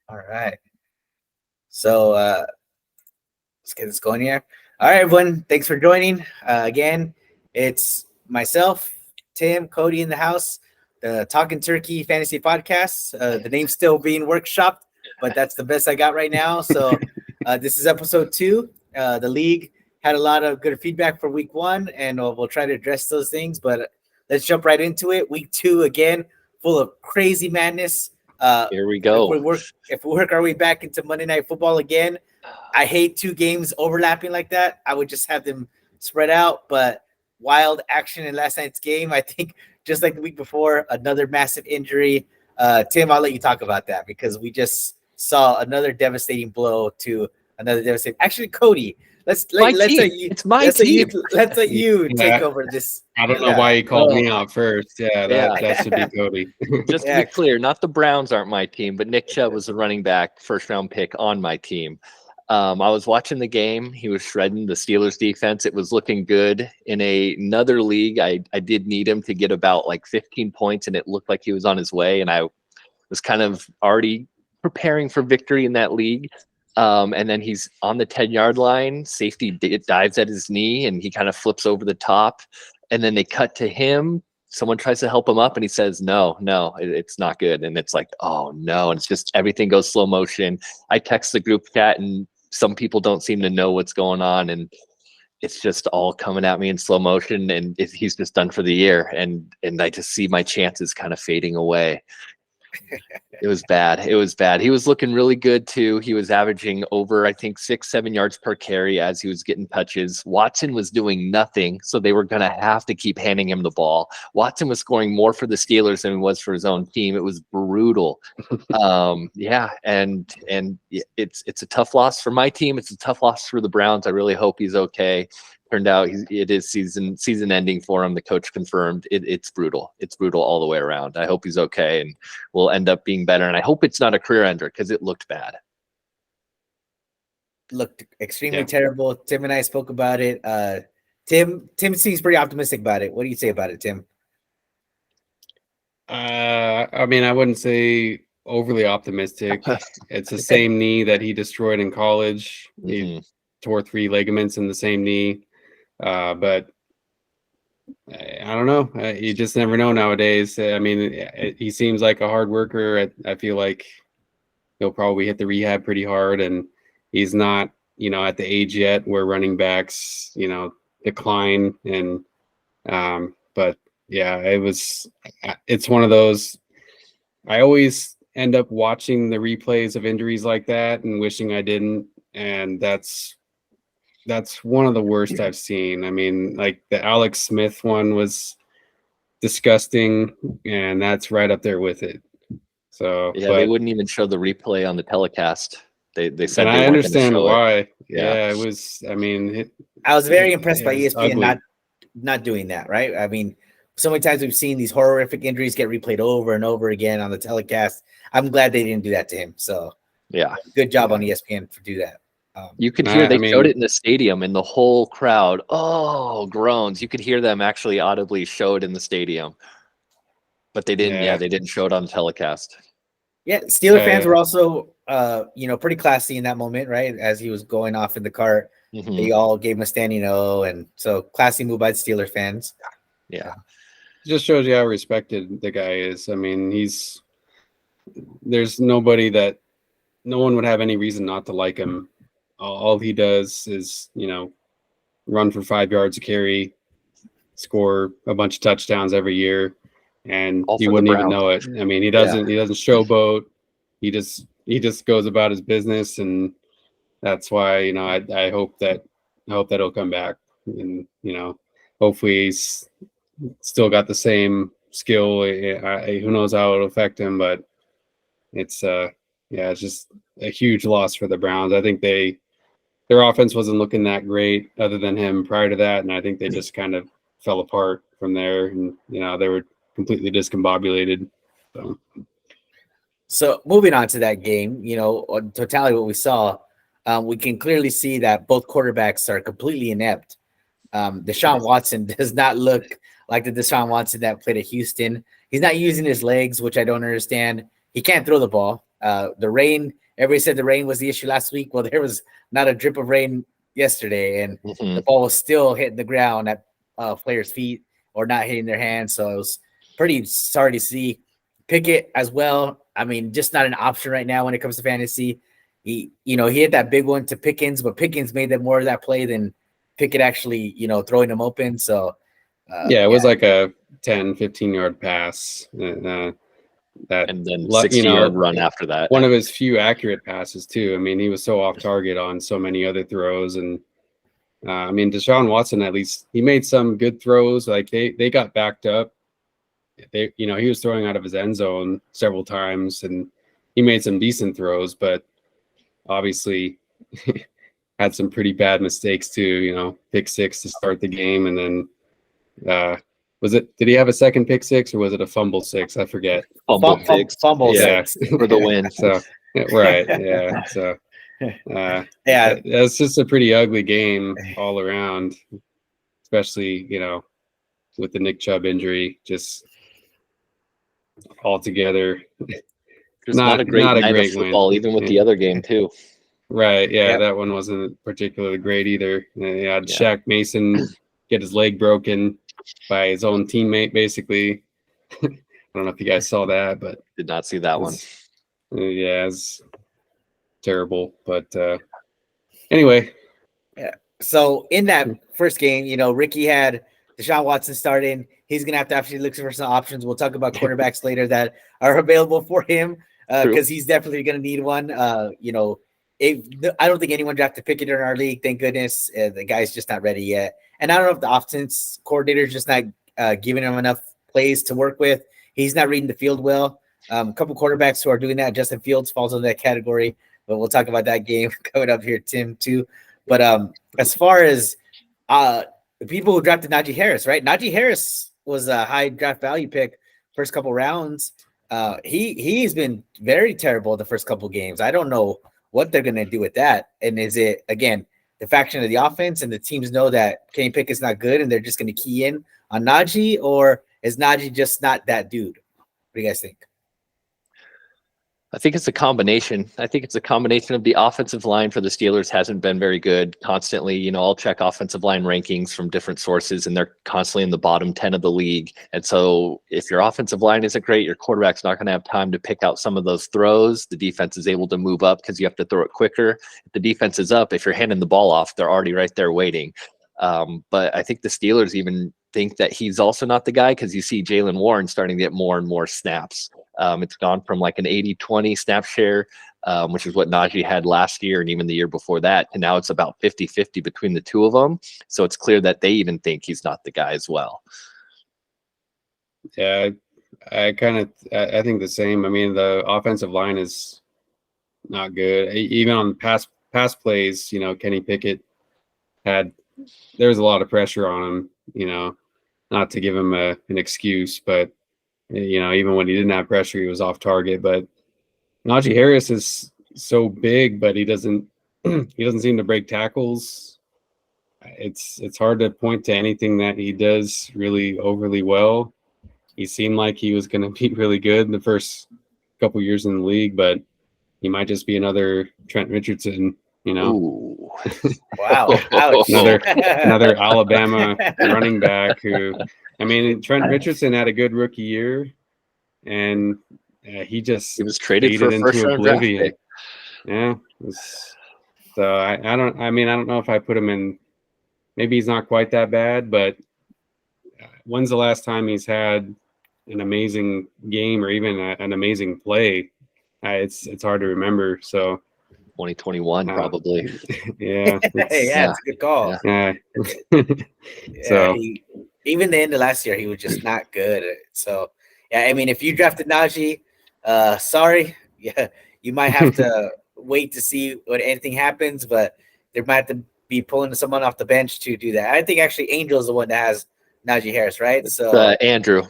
All right. So let's get this going here. All right, everyone. Thanks for joining. Again, it's myself, Tim, Cody in the house, the Talking Turkey Fantasy Podcast. The name's still being workshopped, but that's the best I got right now. So this is episode 2. The league had a lot of good feedback for week 1, and we'll try to address those things. But let's jump right into it. Week 2, again, full of crazy madness. Here we go. If we work our way back into Monday Night Football again, I hate 2 games overlapping like that. I would just have them spread out, but wild action in last night's game. I think just like the week before, another massive injury. Tim, I'll let you talk about that because we just saw another devastating blow to another devastating. Actually, Cody, let's let you take over this. I don't know why he called me out first. That should be Cody. Just to be clear, not the Browns aren't my team, but Nick Chubb was a running back, first round pick on my team. I was watching the game. He was shredding the Steelers defense. It was looking good. In another league, I did need him to get about like 15 points, and it looked like he was on his way. And I was kind of already preparing for victory in that league. And then he's on the 10-yard line. Safety dives at his knee, and he kind of flips over the top. And then they cut to him. Someone tries to help him up, and he says, no, it's not good. And it's like, oh, no. And it's just everything goes slow motion. I text the group chat, and some people don't seem to know what's going on. And it's just all coming at me in slow motion. And he's just done for the year. And I just see my chances kind of fading away. It was bad. He was looking really good too. He was averaging over, I think, 6-7 yards per carry as he was getting touches. Watson was doing nothing, so they were going to have to keep handing him the ball. Watson was scoring more for the Steelers than he was for his own team. It was brutal. And it's a tough loss for my team. It's a tough loss for the Browns. I really hope he's okay. Turned out it is season ending for him. The coach confirmed it's brutal. It's brutal all the way around. I hope he's okay and will end up being better. And I hope it's not a career ender because it looked bad. Looked extremely terrible. Tim and I spoke about it. Tim seems pretty optimistic about it. What do you say about it, Tim? I mean, I wouldn't say overly optimistic. It's the same knee that he destroyed in college. He tore 3 ligaments in the same knee. But I don't know. You just never know nowadays. I mean, he seems like a hard worker. I feel like he'll probably hit the rehab pretty hard, and he's not, at the age yet where running backs, decline. And, but yeah, it's one of those, I always end up watching the replays of injuries like that and wishing I didn't. And that's one of the worst I've seen. I mean, like the Alex Smith one was disgusting, and that's right up there with it. So they wouldn't even show the replay on the telecast. They said, and I understand why. Yeah, it was. I mean, I was very impressed by ESPN not doing that. Right? I mean, so many times we've seen these horrific injuries get replayed over and over again on the telecast. I'm glad they didn't do that to him. So good job on ESPN to do that. You could hear showed it in the stadium, and the whole crowd, groans. You could hear them actually audibly show it in the stadium, but they didn't. Yeah, they didn't show it on the telecast. Yeah, Steeler fans were also, pretty classy in that moment, right? As he was going off in the cart, they all gave him a standing O, and so classy move by the Steeler fans. Yeah, it just shows you how respected the guy is. I mean, there's nobody that no one would have any reason not to like him. All he does is, run for 5 yards a carry, score a bunch of touchdowns every year, and you wouldn't even know it. I mean, he doesn't showboat. He just goes about his business, and that's why, I hope that he'll come back, and hopefully he's still got the same skill. Who knows how it'll affect him, but it's it's just a huge loss for the Browns. I think their offense wasn't looking that great other than him prior to that. And I think they just kind of fell apart from there, and, they were completely discombobulated. So moving on to that game, on totality, what we saw, we can clearly see that both quarterbacks are completely inept. Deshaun Watson does not look like the Deshaun Watson that played at Houston. He's not using his legs, which I don't understand. He can't throw the ball. The rain, everybody said the rain was the issue last week. Well, there was not a drip of rain yesterday, and the ball was still hitting the ground at players' feet or not hitting their hands. So it was pretty sorry to see. Pickett as well. I mean, just not an option right now when it comes to fantasy. He hit that big one to Pickens, but Pickens made that more of that play than Pickett actually, throwing him open. So it was like a 10, 15-yard pass. And then 60-yard run after that. One of his few accurate passes too. I mean, he was so off target on so many other throws. And I mean, Deshaun Watson, at least he made some good throws. Like they got backed up. He was throwing out of his end zone several times, and he made some decent throws, but obviously had some pretty bad mistakes too. Pick six to start the game, and then did he have a second pick six, or was it a fumble six? I forget. Fumble six for the win. So right, yeah. So it's just a pretty ugly game all around, especially with the Nick Chubb injury, just altogether. Just not a great football, even with the other game too. Right, yeah, that one wasn't particularly great either. You had Shaq Mason get his leg broken by his own teammate, basically. I don't know if you guys saw that, but did not see that one. Yeah, it's terrible. But anyway. Yeah. So in that first game, Ricky had Deshaun Watson starting. He's going to have to actually look for some options. We'll talk about quarterbacks later that are available for him because he's definitely going to need one. I don't think anyone drafted Pickett in our league. Thank goodness. The guy's just not ready yet. And I don't know if the offense coordinator is just not giving him enough plays to work with. He's not reading the field well. A couple quarterbacks who are doing that. Justin Fields falls into that category, but we'll talk about that game coming up here, Tim, too. But as far as the people who drafted Najee Harris, right? Najee Harris was a high draft value pick first couple rounds. He's been very terrible the first couple games. I don't know what they're going to do with that. And is it, again, the faction of the offense and the teams know that Kenny Pickett's not good and they're just going to key in on Najee, or is Najee just not that dude? What do you guys think? I think it's a combination. I think it's a combination of the offensive line for the Steelers hasn't been very good constantly. I'll check offensive line rankings from different sources, and they're constantly in the bottom 10 of the league. And so if your offensive line isn't great, your quarterback's not going to have time to pick out some of those throws. The defense is able to move up because you have to throw it quicker. If the defense is up, if you're handing the ball off, they're already right there waiting. But I think the Steelers even think that he's also not the guy because you see Jaylen Warren starting to get more and more snaps. It's gone from like an 80-20 snap share, which is what Najee had last year and even the year before that. And now it's about 50-50 between the two of them. So it's clear that they even think he's not the guy as well. Yeah, I think the same. I mean, the offensive line is not good. Even on pass plays, Kenny Pickett there was a lot of pressure on him, not to give him an excuse, but even when he didn't have pressure, he was off target. But Najee Harris is so big, but he doesn't seem to break tackles. It's hard to point to anything that he does really overly well. He seemed like he was going to be really good in the first couple years in the league, but he might just be another Trent Richardson. Ooh. Wow. another Alabama running back who, I mean, Trent Richardson had a good rookie year, and he was traded for a first-round draft pick. Yeah. So I don't know if I put him in. Maybe he's not quite that bad, but when's the last time he's had an amazing game or even an amazing play? It's hard to remember. So 2021 probably. Yeah. It's a good call. Yeah. So even the end of last year, he was just not good. So yeah, I mean, if you drafted Najee, sorry, you might have to wait to see what anything happens, but they might have to be pulling someone off the bench to do that. I think actually Angel is the one that has Najee Harris, right? So Andrew,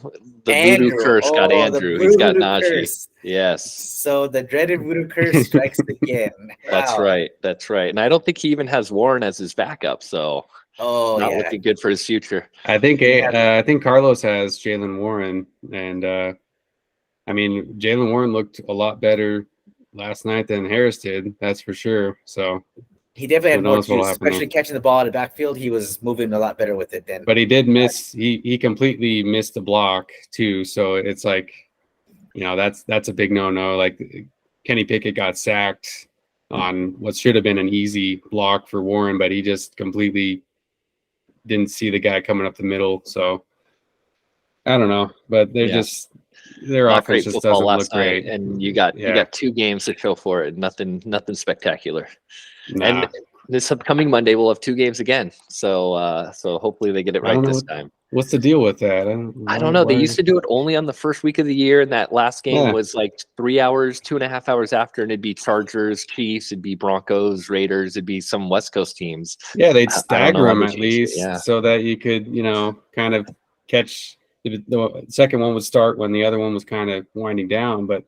voodoo curse got Andrew. He's got Najee. Curse. Yes. So the dreaded voodoo curse strikes again. Wow. That's right. And I don't think he even has Warren as his backup. So not looking good for his future. I think Carlos has Jaylen Warren, and I mean Jaylen Warren looked a lot better last night than Harris did. That's for sure. So he definitely who had more knows what'll juice, happen especially catching the ball in the backfield. He was moving a lot better with it then. But he did miss. He completely missed the block too. So it's like, that's a big no. Like Kenny Pickett got sacked on what should have been an easy block for Warren, but he just completely didn't see the guy coming up the middle. So I don't know, but their Not offense great just football doesn't last look great. night, and you got 2 games to show for it. Nothing spectacular. Nah. And this upcoming Monday, we'll have 2 games again. So hopefully they get it right this time. What's the deal with that? I don't know. They used to do it only on the first week of the year, and that last game was like 3 hours, 2.5 hours after, and it'd be Chargers, Chiefs, it'd be Broncos, Raiders, it'd be some West Coast teams. Yeah, they'd stagger them at changed it, least so that you could, kind of catch. The second one would start when the other one was kind of winding down. But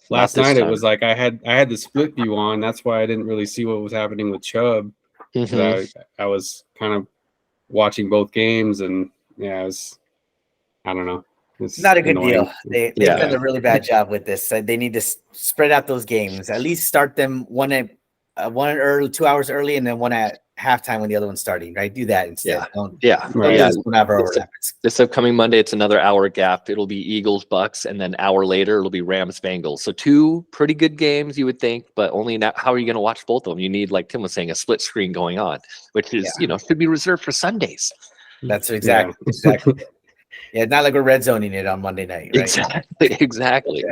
last night it was like I had the split view on. That's why I didn't really see what was happening with Chubb. I was kind of watching both games, and I don't know. It's not a good annoying. deal. They've done a really bad job with this. They need to spread out those games. At least start them one early, 2 hours early, and then one at halftime when the other one's starting. Right? Do that instead. This upcoming Monday, it's another hour gap. It'll be Eagles, Bucks, and then an hour later it'll be Rams, Bengals. So 2 pretty good games, you would think, but only now. How are you going to watch both of them? You need, like Tim was saying, a split screen going on, which is should be reserved for Sundays. That's exactly. Yeah, not like we're red zoning it on Monday night. Right? Exactly.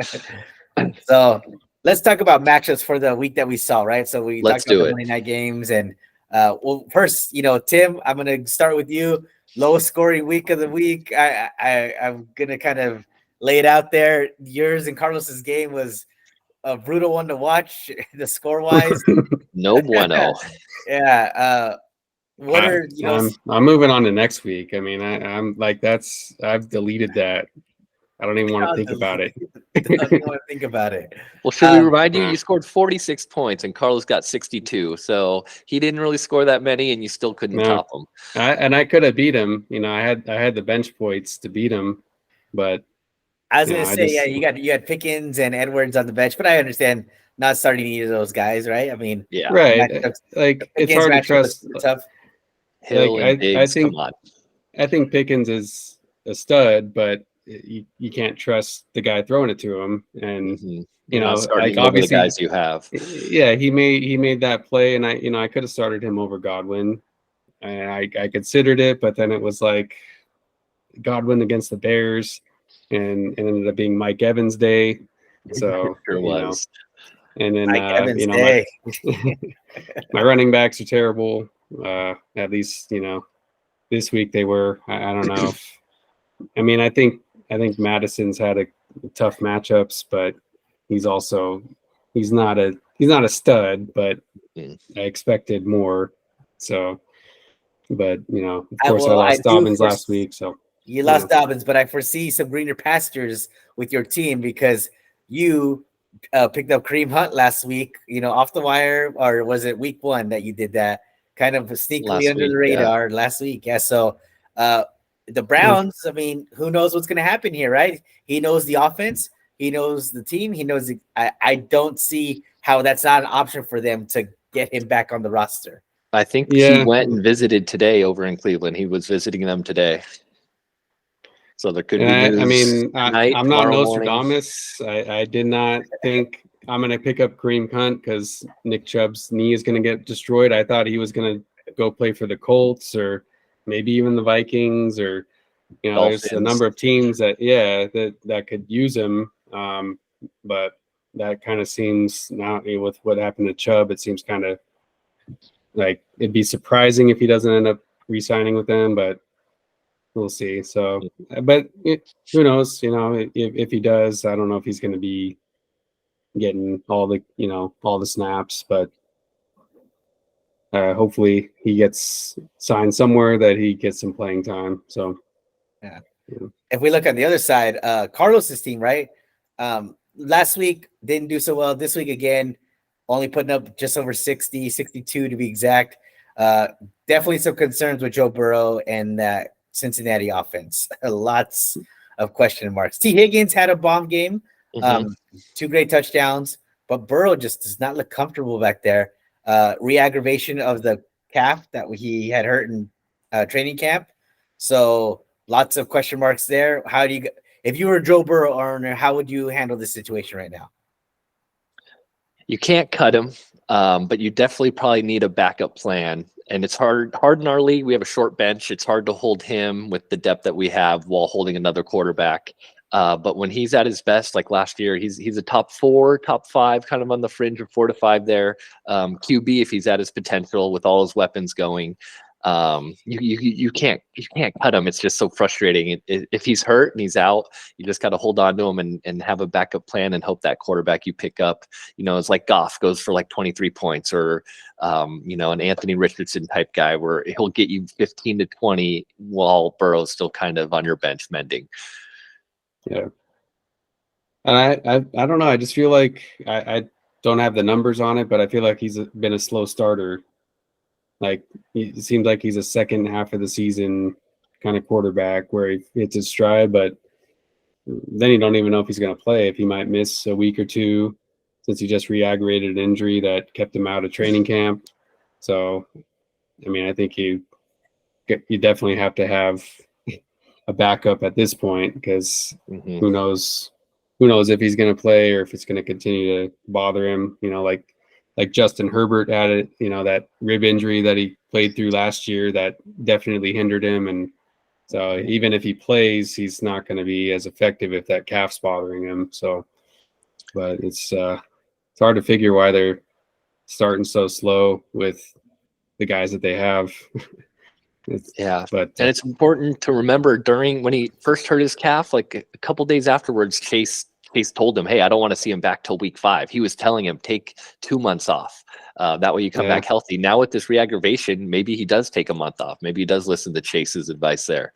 So let's talk about matchups for the week that we saw. Right. So we talked about the Monday night games, and well, first, Tim, I'm gonna start with you. Lowest scoring week of the week. I'm gonna kind of lay it out there. Yours and Carlos's game was a brutal one to watch. The score wise, no bueno. Yeah. What are I'm moving on to next week. I mean, I'm like I've deleted that. I don't even want to think about it. I don't want to think about it. Well, should we remind you? You scored 46 points, and Carlos got 62. So he didn't really score that many, and you still couldn't top him. I could have beat him. I had the bench points to beat him, but I was gonna say, you had Pickens and Edwards on the bench, but I understand not starting either of those guys, right? I mean, right. Like it's hard to trust. Tough. Hill and Diggs, come on. I think Pickens is a stud, but you can't trust the guy throwing it to him. And like obviously the guys you have. Yeah, he made that play, and I could have started him over Godwin. I considered it, but then it was like Godwin against the Bears, and it ended up being Mike Evans' day. So sure was. And then my running backs are terrible. At least this week they were. I don't know. I think Madison's had a tough matchups, but he's not a stud. But I expected more. So, but of course I lost Dobbins last week. So you lost Dobbins, but I foresee some greener pastures with your team because you picked up Kareem Hunt last week. Off the wire, or was it week 1 that you did that? Kind of sneakily under the radar last week. Yeah. So the Browns, I mean, who knows what's going to happen here, right? He knows the offense. He knows the team. He knows. I don't see how that's not an option for them to get him back on the roster. I think he went and visited today over in Cleveland. He was visiting them today. So there could be news. I'm not Nostradamus. I did not think I'm going to pick up Kareem Hunt because Nick Chubb's knee is going to get destroyed. I thought he was going to go play for the Colts or maybe even the Vikings or, Dolphins. There's a number of teams that could use him. But that kind of seems now with what happened to Chubb, it seems kind of like it'd be surprising if he doesn't end up re-signing with them, but we'll see. So, but who knows, if he does, I don't know if he's going to be getting all the snaps, but hopefully he gets signed somewhere that he gets some playing time. So if we look on the other side, Carlos's team, right? Last week didn't do so well. This week again, only putting up just over 60, 62 to be exact. Definitely some concerns with Joe Burrow and that Cincinnati offense. Lots of question marks. T. Higgins had a bomb game. 2 great touchdowns, but Burrow just does not look comfortable back there. Re-aggravation of the calf that he had hurt in training camp. So lots of question marks there. How do you, if you were a Joe Burrow owner, how would you handle this situation right now? You can't cut him, but you definitely probably need a backup plan. And it's hard in our league. We have a short bench. It's hard to hold him with the depth that we have while holding another quarterback. But when he's at his best, like last year, he's a top 4, top 5, kind of on the fringe of 4 to 5 there. QB if he's at his potential with all his weapons going. You can't cut him. It's just so frustrating. If he's hurt and he's out, you just got to hold on to him and have a backup plan and hope that quarterback you pick up, it's like Goff goes for like 23 points or, an Anthony Richardson type guy where he'll get you 15 to 20 while Burrow's still kind of on your bench mending. Yeah. And I don't know. I just feel like I don't have the numbers on it, but I feel like he's been a slow starter. Like it seems like he's a second half of the season kind of quarterback where he hits his stride, but then you don't even know if he's going to play, if he might miss a week or two since he just re-aggravated an injury that kept him out of training camp. So, I mean, I think you definitely have to have a backup at this point because who knows if he's going to play or if it's going to continue to bother him, like Justin Herbert had it, that rib injury that he played through last year that definitely hindered him. And so even if he plays, he's not going to be as effective if that calf's bothering him. So, but it's hard to figure why they're starting so slow with the guys that they have. And it's important to remember when he first hurt his calf, like a couple days afterwards, Chase told him, hey, I don't want to see him back till week 5. He was telling him, take 2 months off. That way you come back healthy. Now with this re-aggravation, maybe he does take a month off. Maybe he does listen to Chase's advice there.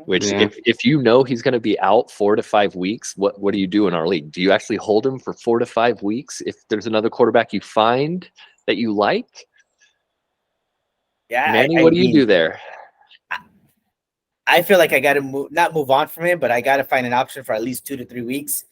Which if he's going to be out 4 to 5 weeks, what do you do in our league? Do you actually hold him for 4 to 5 weeks if there's another quarterback you find that you like? Yeah, Manny, what do you do there? I feel like I got to not move on from him, but I got to find an option for at least 2 to 3 weeks.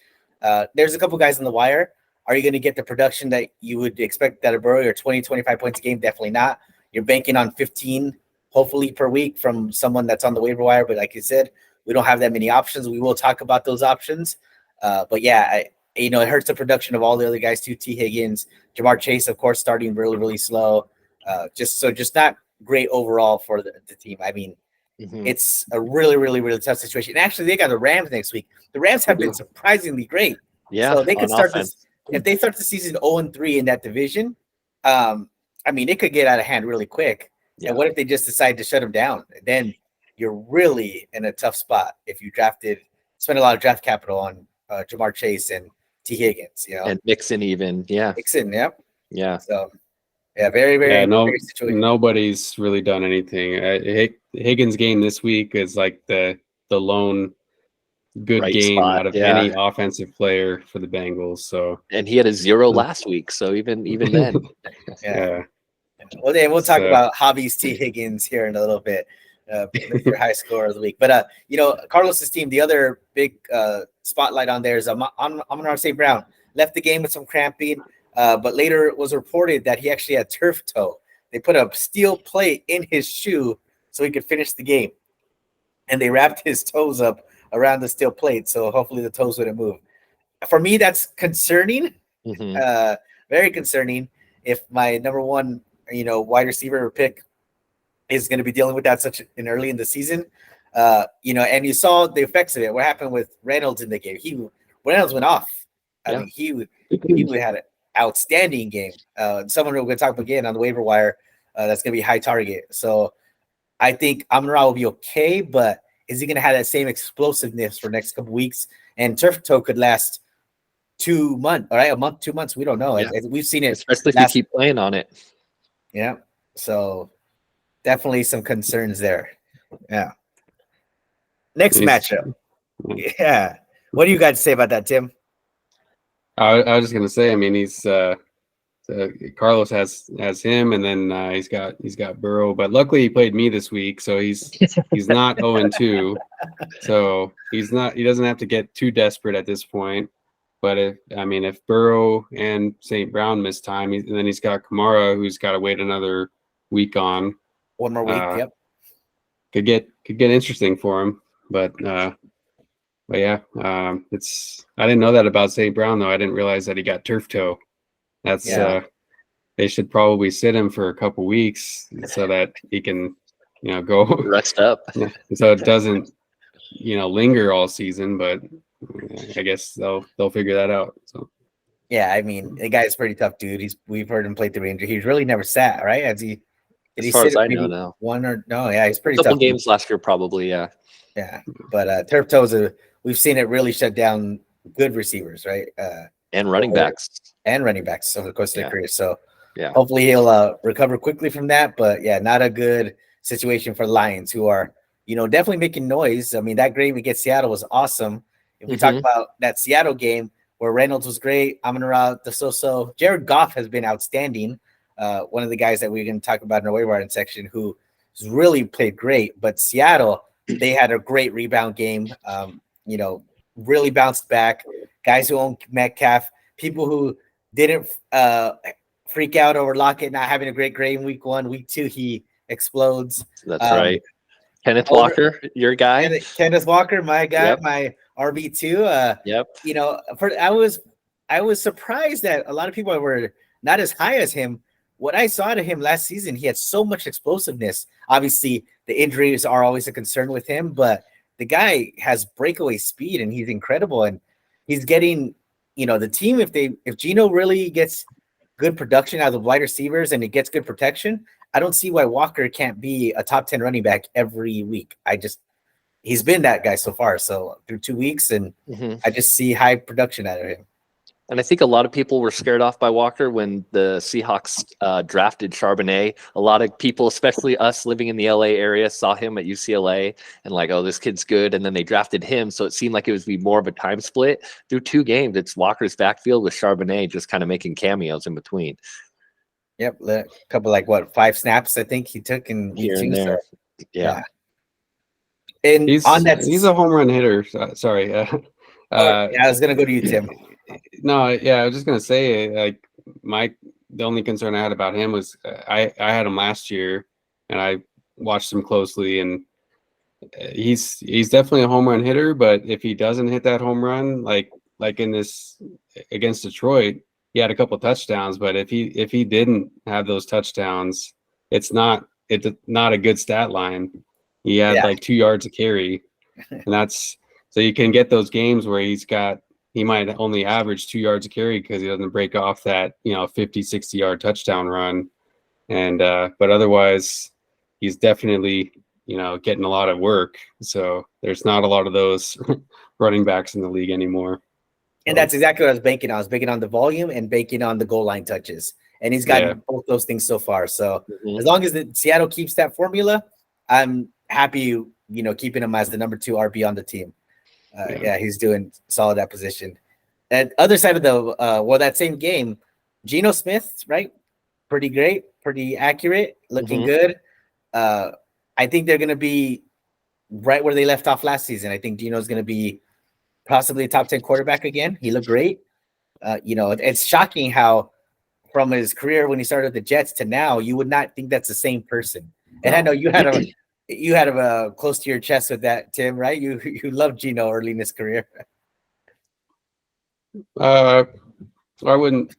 There's a couple guys on the wire. Are you going to get the production that you would expect that a Burrow or 20, 25 points a game? Definitely not. You're banking on 15, hopefully per week from someone that's on the waiver wire. But like you said, we don't have that many options. We will talk about those options. But yeah, it hurts the production of all the other guys too. T. Higgins, Jamar Chase, of course, starting really, really slow. Just not great overall for the team. I mean, it's a really, really, really tough situation. And actually, they got the Rams next week. The Rams have been surprisingly great. Yeah, so they could start this if they start the season 0-3 in that division. I mean, it could get out of hand really quick. Yeah. And what if they just decide to shut them down? Then you're really in a tough spot if you spend a lot of draft capital on Jamar Chase and T. Higgins, and Mixon even, Mixon, yeah. So. Yeah, very, very, very situation. Nobody's really done anything. Higgins' game this week is like the lone good game out of any offensive player for the Bengals. So, and he had a 0 last week. So even then, yeah. Well, then we'll talk about Hobby's T. Higgins here in a little bit. Your high score of the week, but Carlos's team, the other big spotlight on there is Amon-Ra St. Brown left the game with some cramping. But later it was reported that he actually had turf toe. They put a steel plate in his shoe so he could finish the game. And they wrapped his toes up around the steel plate, so hopefully the toes wouldn't move. For me, that's concerning. Very concerning if my number one, wide receiver pick is going to be dealing with that such early in the season. And you saw the effects of it. What happened with Reynolds in the game? Reynolds went off. I mean, he had it. Outstanding game. Someone we're going to talk about again on the waiver wire. That's going to be high target. So I think Amon-Ra will be okay, but is he going to have that same explosiveness for the next couple weeks? And turf toe could last 2 months, all right? A month, 2 months. We don't know. Yeah. We've seen it. Especially if you keep playing on it. Yeah. So definitely some concerns there. Yeah. Next matchup. Yeah. What do you got to say about that, Tim? I was just gonna say. I mean, he's Carlos has him, and then he's got Burrow. But luckily, he played me this week, so he's not 0-2. So he doesn't have to get too desperate at this point. But if Burrow and St. Brown miss time, and then he's got Kamara, who's got to wait another week on. One more week. Yep. Could get interesting for him, but yeah, it's. I didn't know that about St. Brown though. I didn't realize that he got turf toe. That's they should probably sit him for a couple weeks so that he can, go rest up, so it doesn't, linger all season. But I guess they'll figure that out. So. Yeah, I mean, the guy's a pretty tough dude. We've heard him play through injury. He's really never sat, right? As far as I know, no. One or no? Yeah, he's pretty tough. A couple tough games last year, probably. Yeah. Yeah, but turf toes we've seen it really shut down good receivers, right? And running backs over the course of their career. So yeah, hopefully he'll recover quickly from that. But yeah, not a good situation for the Lions, who are definitely making noise. I mean, that game against Seattle was awesome. If we talk about that Seattle game where Reynolds was great, Amon-Ra, so Jared Goff has been outstanding. One of the guys that we're going to talk about in our waiver section who has really played great. But Seattle, they had a great rebound game. Really bounced back. Guys who own Metcalf, people who didn't freak out over Lockett not having a great grade in week 1. Week 2, he explodes. That's right. Kenneth Walker, your guy. Kenneth Walker, my guy, my RB2. Yep. I was surprised that a lot of people were not as high as him. What I saw to him last season, he had so much explosiveness. Obviously, the injuries are always a concern with him, but the guy has breakaway speed and he's incredible. And he's getting, the team, if Geno really gets good production out of the wide receivers and it gets good protection, I don't see why Walker can't be a top 10 running back every week. He's been that guy so far. So through 2 weeks, and I just see high production out of him. And I think a lot of people were scared off by Walker when the Seahawks drafted Charbonnet. A lot of people, especially us living in the LA area, saw him at UCLA and like, oh, this kid's good. And then they drafted him. So it seemed like it would be more of a time split. Through 2 games, it's Walker's backfield with Charbonnet just kind of making cameos in between. Yep. A couple 5 snaps, I think he took in week 2. So, yeah. And he's a home run hitter. Sorry. I was going to go to you, Tim. No, yeah, I was just gonna say, the only concern I had about him was I had him last year, and I watched him closely, and he's definitely a home run hitter. But if he doesn't hit that home run, like in this against Detroit, he had a couple touchdowns. But if he didn't have those touchdowns, it's not a good stat line. He had like 2 yards a carry, and that's so you can get those games where he might only average 2 yards a carry because he doesn't break off that 50, 60 yard touchdown run, and but otherwise he's definitely getting a lot of work. So there's not a lot of those running backs in the league anymore. And that's exactly what I was banking on. I was banking on the volume and banking on the goal line touches, and he's gotten both those things so far. So as long as Seattle keeps that formula, I'm happy. Keeping him as the number 2 RB on the team. He's doing solid at position. And other side of that same game, Geno Smith, right? Pretty great, pretty accurate, looking good. I think they're going to be right where they left off last season. I think Geno's going to be possibly a top 10 quarterback again. He looked great. It's shocking how from his career when he started with the Jets to now, you would not think that's the same person. And I know you had a close to your chest with that, Tim, right? You loved Geno early in his career. I wouldn't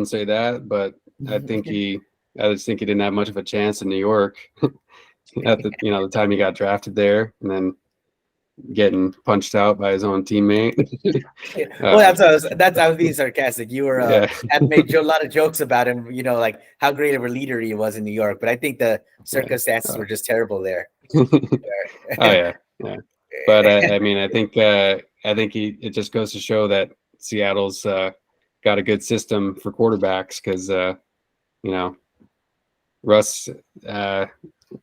say that, but I just think he didn't have much of a chance in New York at the time he got drafted there, and then getting punched out by his own teammate. I was being sarcastic. You were had made a lot of jokes about him, like how great of a leader he was in New York. But I think the circumstances were just terrible there. Yeah. But I think it just goes to show that Seattle's got a good system for quarterbacks because Russ.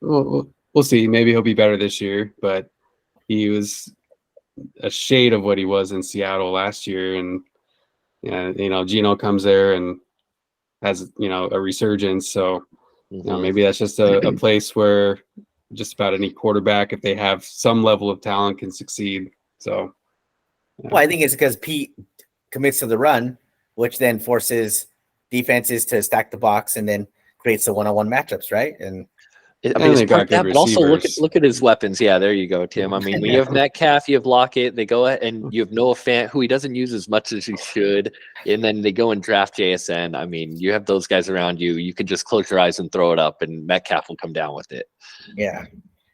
We'll see. Maybe he'll be better this year, but he was a shade of what he was in Seattle last year. And, Geno comes there and has, a resurgence. So, maybe that's just a place where just about any quarterback, if they have some level of talent, can succeed. So, well, I think it's because Pete commits to the run, which then forces defenses to stack the box and then creates the one-on-one matchups, right? And I mean, they it's part of got good that, but also receivers. look at his weapons. Yeah, there you go, Tim. I mean, when you have Metcalf, you have Lockett. They go ahead and you have Noah Fant, who he doesn't use as much as he should, and then they go and draft JSN. I mean, you have those guys around you. You can just close your eyes and throw it up, and Metcalf will come down with it. yeah,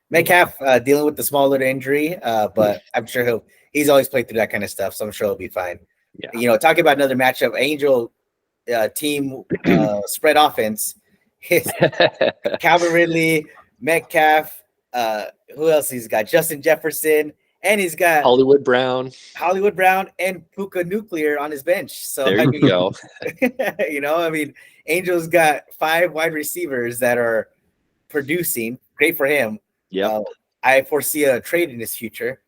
Metcalf dealing with the small little injury, but I'm sure he's always played through that kind of stuff, so I'm sure he'll be fine. Yeah. You know, talking about another matchup, Angel team spread offense. Calvin Ridley, Metcalf, who else he's got? Justin Jefferson, and he's got Hollywood Brown, and Puka Nuclear on his bench. So there you go. you know, I mean, Angel's got 5 wide receivers that are producing. Great for him. Yeah, I foresee a trade in his future.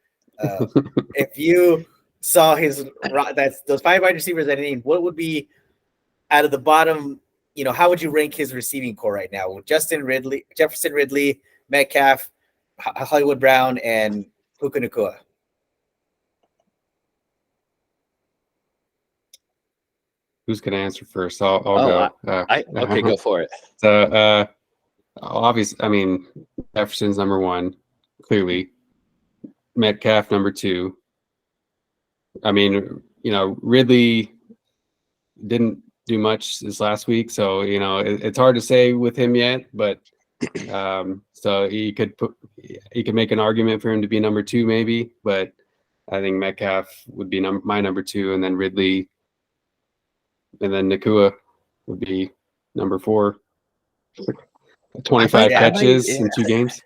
If you saw those 5 wide receivers that I named, what would be out of the bottom? You know, how would you rank his receiving core right now? With Jefferson Ridley, Metcalf, Hollywood Brown, and Puka Nacua. Who's going to answer first? I'll go. Okay, go for it. So, obviously, I mean, Jefferson's number 1, clearly. Metcalf number 2. I mean, you know, Ridley didn't do much this last week, so you know it's hard to say with him yet. But so he could make an argument for him to be number 2, maybe. But I think Metcalf would be my number 2, and then Ridley, and then Nacua would be number 4. 25 catches in 2 games.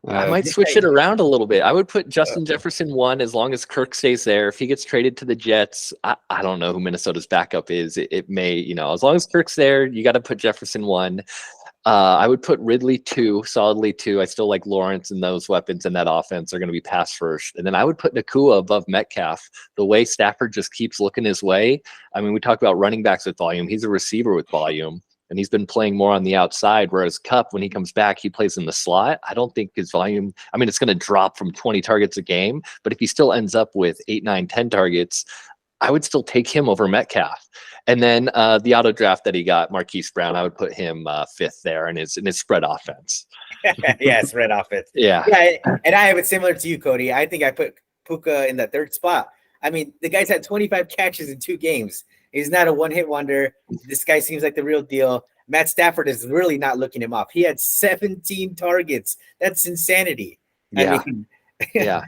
I might switch it around a little bit. I would put Justin Jefferson 1 as long as Kirk stays there. If he gets traded to the Jets, I don't know who Minnesota's backup is. It may, you know, as long as Kirk's there, you got to put Jefferson 1. I would put Ridley 2, solidly 2. I still like Lawrence, and those weapons in that offense are going to be pass first. And then I would put Nacua above Metcalf. The way Stafford just keeps looking his way. I mean, we talk about running backs with volume. He's a receiver with volume. And he's been playing more on the outside, whereas Kupp, when he comes back, he plays in the slot. I don't think his volume, I mean, it's going to drop from 20 targets a game, but if he still ends up with 8, 9, 10 targets, I would still take him over Metcalf. And then the auto draft that he got, Marquise Brown, I would put him 5th there in his spread offense. Yeah, spread offense. Yeah. And I have it similar to you, Cody. I think I put Puka in the 3rd spot. I mean, the guy's had 25 catches in 2 games. He's not a one-hit wonder. This guy seems like the real deal. Matt Stafford is really not looking him up. He had 17 targets. That's insanity. Yeah. I mean, yeah.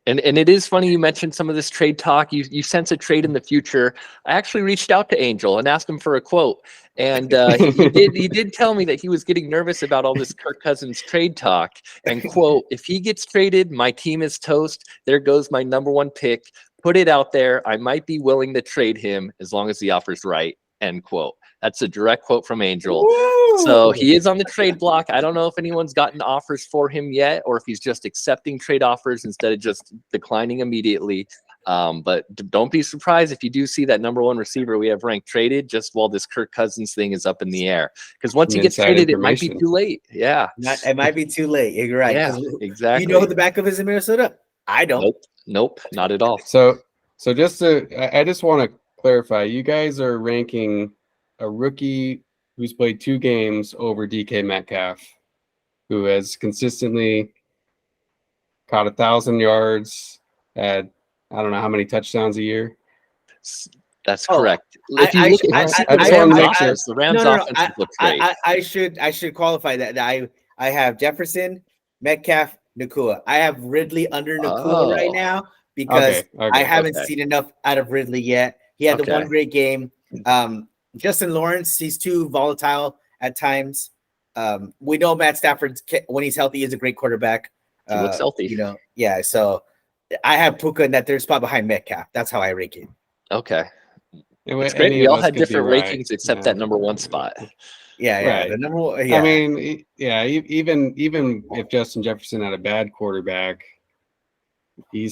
And it is funny you mentioned some of this trade talk. You sense a trade in the future. I actually reached out to Angel and asked him for a quote. And he did tell me that he was getting nervous about all this Kirk Cousins trade talk. And quote, if he gets traded, my team is toast. There goes my number 1 pick. Put it out there. I might be willing to trade him as long as the offer's right. End quote. That's a direct quote from Angel. Woo! So he is on the trade block. I don't know if anyone's gotten offers for him yet, or if he's just accepting trade offers instead of just declining immediately. But don't be surprised if you do see that number 1 receiver we have ranked traded just while this Kirk Cousins thing is up in the air. Because once he gets traded, it might be too late. Yeah. It might be too late. You're right. Yeah, exactly. You know who the backup is in Minnesota? I don't. Nope, not at all. So I just want to clarify. You guys are ranking a rookie who's played 2 games over DK Metcalf, who has consistently caught 1,000 yards, had I don't know how many touchdowns a year. That's correct. If you look at the Rams offense look great. I should qualify that. I have Jefferson, Metcalf, Nacua. I have Ridley under Nacua right now because I haven't seen enough out of Ridley yet. He had the 1 great game. Justin Lawrence, he's too volatile at times. We know Matt Stafford, when he's healthy, is a great quarterback. He looks healthy. You know, yeah. So I have Puka in that 3rd spot behind Metcalf. That's how I rank it. Okay. It's great. We all had different rankings except that number 1 spot. Yeah. Right. The number 1. Yeah. I mean, yeah. Even if Justin Jefferson had a bad quarterback, he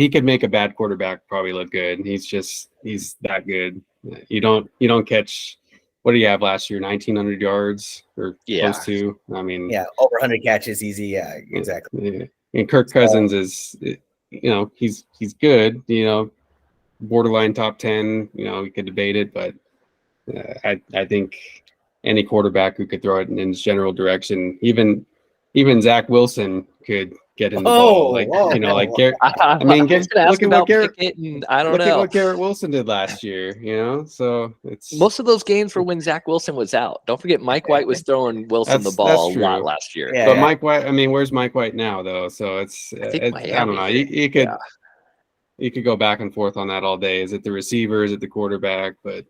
could make a bad quarterback probably look good. He's that good. You don't catch. What do you have last year? 1,900 yards or close to. I mean, over 100 catches, easy. Yeah, exactly. Yeah. And Kirk Cousins is, you know, he's good. You know, borderline top 10. We could debate it, but I think any quarterback who could throw it in his general direction, even Zach Wilson could get in the ball. Like like Garrett. I mean, I was going to ask look at what about Garrett. Pickett, and I don't Look at know. what Garrett Wilson did last year. So it's Most of those games were when Zach Wilson was out. Don't forget, Mike White was throwing Wilson the ball a lot true. last year. Yeah, But Mike White, I mean, where's Mike White now though? So it's I think I don't know. You could go back and forth on that all day. Is it the receiver? Is it the quarterback? But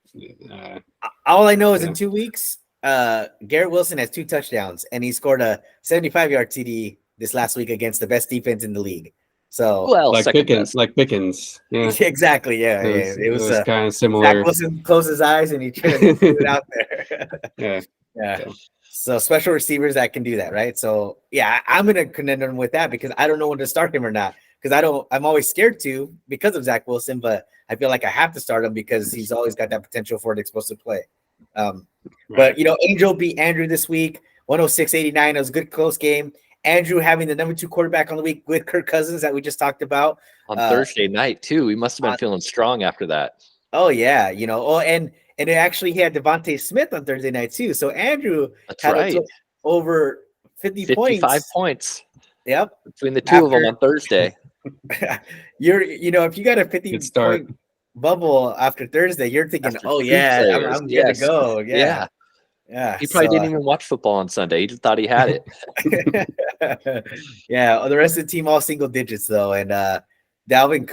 all I know is in 2 weeks, Garrett Wilson has 2 touchdowns, and he scored a 75-yard TD this last week against the best defense in the league. So, well, like Pickens, yeah, exactly, yeah. It was kind of similar. Zach Wilson closed his eyes and he tried to put it out there. yeah. So special receivers that can do that, right? So yeah, I'm gonna connect him with that because I don't know when to start him or not. Because I'm always scared to because of Zach Wilson, but I feel like I have to start him because he's always got that potential for an explosive play. But Angel beat Andrew this week, 106-89. It was a good close game. Andrew having the number 2 quarterback on the week with Kirk Cousins that we just talked about on Thursday night too. He must have been feeling strong after that. Oh yeah, and it actually he had Devontae Smith on Thursday night too. So Andrew had over 55 points. Yep, between the two of them on Thursday. If you got a 50-point bubble after Thursday, you're thinking, I'm good to go. Yeah. He probably didn't even watch football on Sunday. He just thought he had it. Yeah. The rest of the team all single digits though, and Dalvin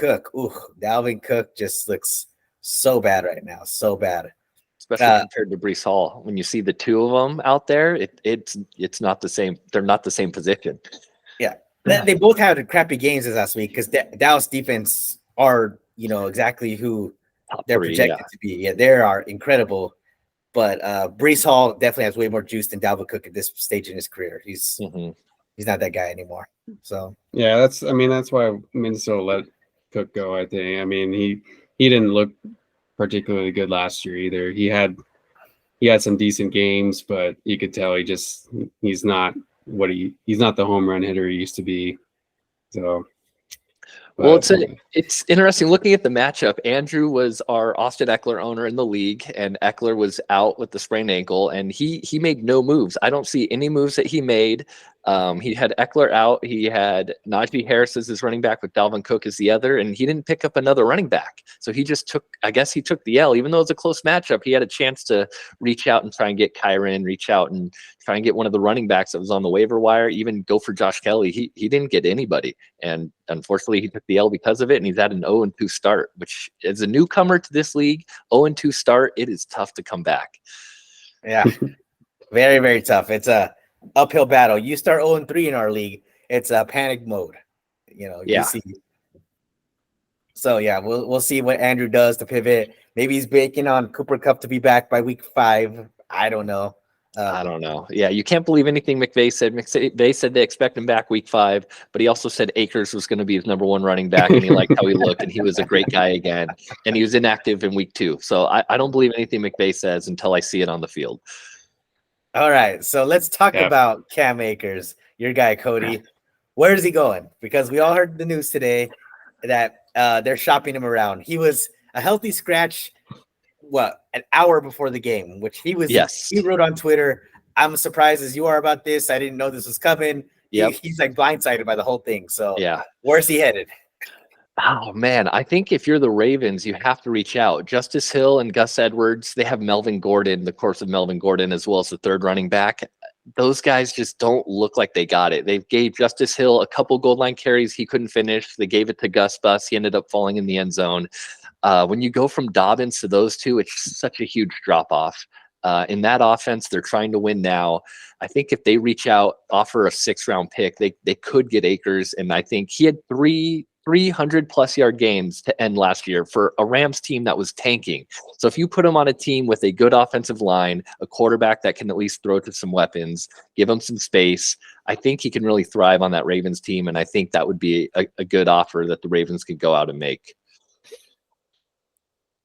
Cook just looks so bad right now, so bad. Especially compared to Breece Hall. When you see the two of them out there, it's not the same. They're not the same position. Yeah. They both had crappy games this last week because Dallas defense are, exactly who they're projected to be. Yeah, they are incredible. But Breece Hall definitely has way more juice than Dalvin Cook at this stage in his career. He's not that guy anymore. So yeah, that's why Minnesota let Cook go. I think. I mean, he didn't look particularly good last year either. He had some decent games, but you could tell he's not the home run hitter he used to be. So, well, it's interesting looking at the matchup. Andrew was our Austin Eckler owner in the league, and Eckler was out with the sprained ankle, and he made no moves. I don't see any moves that he made. He had Eckler out. He had Najee Harris as his running back with Dalvin Cook as the other, and he didn't pick up another running back. So he just took the L. Even though it was a close matchup, he had a chance to reach out and try and get Kyron, reach out and try and get one of the running backs that was on the waiver wire, even go for Josh Kelly. He didn't get anybody. And unfortunately, he took the L because of it, and he's had an 0-2 start, which as a newcomer to this league, 0-2 start, it is tough to come back. Yeah, very, very tough. It's a uphill battle. You start 0-3 in our league, it's a panic mode. You see. So yeah, we'll see what Andrew does to pivot. Maybe he's banking on Cooper Kupp to be back by week 5. I don't know. I don't know. Yeah, you can't believe anything McVay said. McVay said they expect him back week 5, but he also said Akers was going to be his number 1 running back, and he liked how he looked, and he was a great guy again, and he was inactive in week 2. So I don't believe anything McVay says until I see it on the field. All right, so let's talk about Cam Akers, your guy, Cody. Where is he going? Because we all heard the news today that they're shopping him around. He was a healthy scratch, an hour before the game, which he was. Yes. He wrote on Twitter, "I'm surprised as you are about this. I didn't know this was coming." Yep. He's like blindsided by the whole thing. So where's he headed? Oh, man, I think if you're the Ravens, you have to reach out. Justice Hill and Gus Edwards, they have Melvin Gordon, the course of Melvin Gordon, as well as the 3rd running back. Those guys just don't look like they got it. They gave Justice Hill a couple goal line carries he couldn't finish. They gave it to Gus Bus. He ended up falling in the end zone. When you go from Dobbins to those two, it's such a huge drop-off. In that offense, they're trying to win now. I think if they reach out, offer a 6th-round pick, they could get Akers, and I think he had 300-plus yard games to end last year for a Rams team that was tanking. So if you put him on a team with a good offensive line, a quarterback that can at least throw to some weapons, give him some space, I think he can really thrive on that Ravens team, and I think that would be a good offer that the Ravens could go out and make.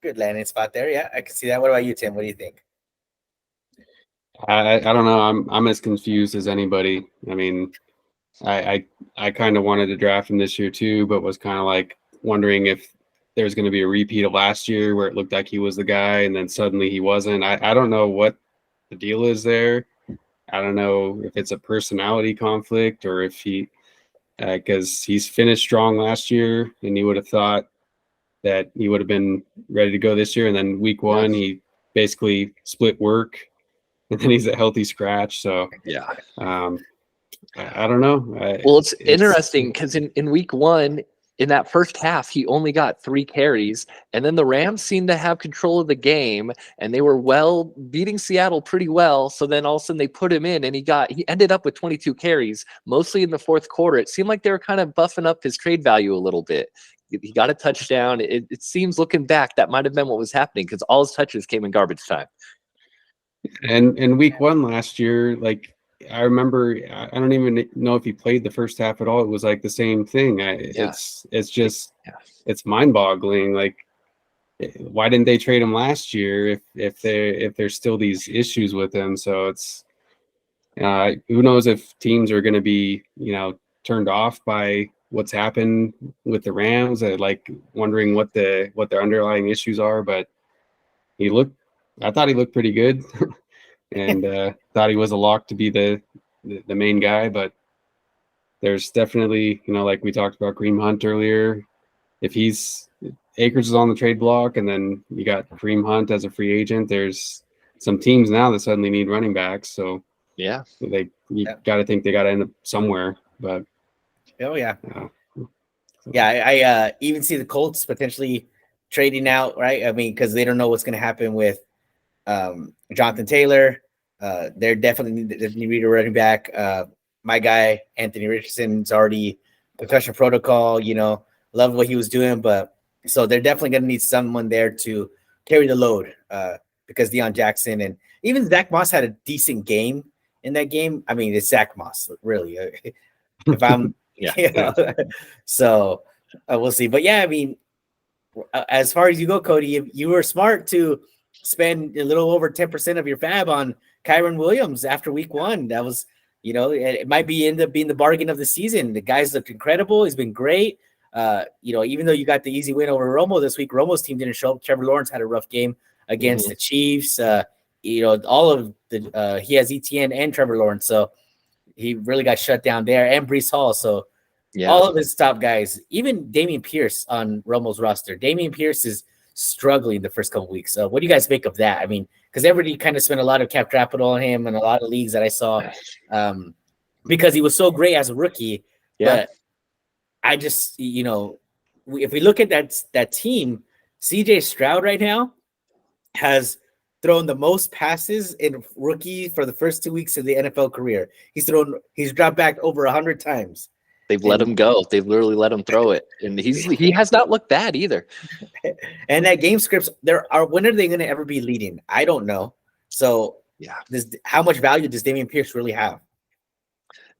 Good landing spot there. Yeah, I can see that. What about you, Tim? What do you think? I don't know. I'm as confused as anybody. I mean, I kind of wanted to draft him this year too, but was kind of like wondering if there's going to be a repeat of last year where it looked like he was the guy and then suddenly he wasn't. I don't know what the deal is there. I don't know if it's a personality conflict or if he, because he's finished strong last year and you would have thought that he would have been ready to go this year. And then week one, he basically split work and then he's a healthy scratch. So yeah. I don't know. Well, it's interesting because in week one, in that first half, he only got 3 carries, and then the Rams seemed to have control of the game, and they were beating Seattle pretty well. So then all of a sudden they put him in, and he ended up with 22 carries, mostly in the fourth quarter. It seemed like they were kind of buffing up his trade value a little bit. He got a touchdown. It seems, looking back, that might have been what was happening because all his touches came in garbage time. And in week one last year, like, I remember, I don't even know if he played the first half at all. It was like the same thing. It's it's mind-boggling. Like, why didn't they trade him last year if there's still these issues with him? So it's who knows if teams are going to be turned off by what's happened with the Rams, like wondering what their underlying issues are. But I thought he looked pretty good. And thought he was a lock to be the main guy, but there's definitely, like we talked about Kareem Hunt earlier, if Akers is on the trade block and then you got Kareem Hunt as a free agent, there's some teams now that suddenly need running backs. So yeah, you got to think they got to end up somewhere. But I even see the Colts potentially trading out, right? I mean, because they don't know what's going to happen with Jonathan Taylor. They're definitely need a running back. My guy Anthony Richardson's already concussion protocol. Love what he was doing, but so they're definitely going to need someone there to carry the load because Deion Jackson and even Zach Moss had a decent game in that game. I mean, it's Zach Moss, really. If I'm so we'll see. But yeah, I mean, as far as you go, Cody, you were smart to spend a little over 10% of your fab on Kyron Williams after week one. That was, it might end up being the bargain of the season. The guy's looked incredible. He's been great. Even though you got the easy win over Romo this week, Romo's team didn't show up. Trevor Lawrence had a rough game against the Chiefs. All of the he has ETN and Trevor Lawrence, so he really got shut down there, and Breece Hall. So all of his top guys, even Dameon Pierce on Romo's roster. Dameon Pierce is struggling the first couple weeks. So what do you guys make of that? I mean, because everybody kind of spent a lot of cap capital on him and a lot of leagues that I saw because he was so great as a rookie. Yeah. But I just, if we look at that team, CJ Stroud right now has thrown the most passes in rookie for the first 2 weeks of the NFL career. He's dropped back over 100 times. They've let him go. They've literally let him throw it, and he has not looked bad either. And that game scripts, when are they going to ever be leading? I don't know. So how much value does Dameon Pierce really have?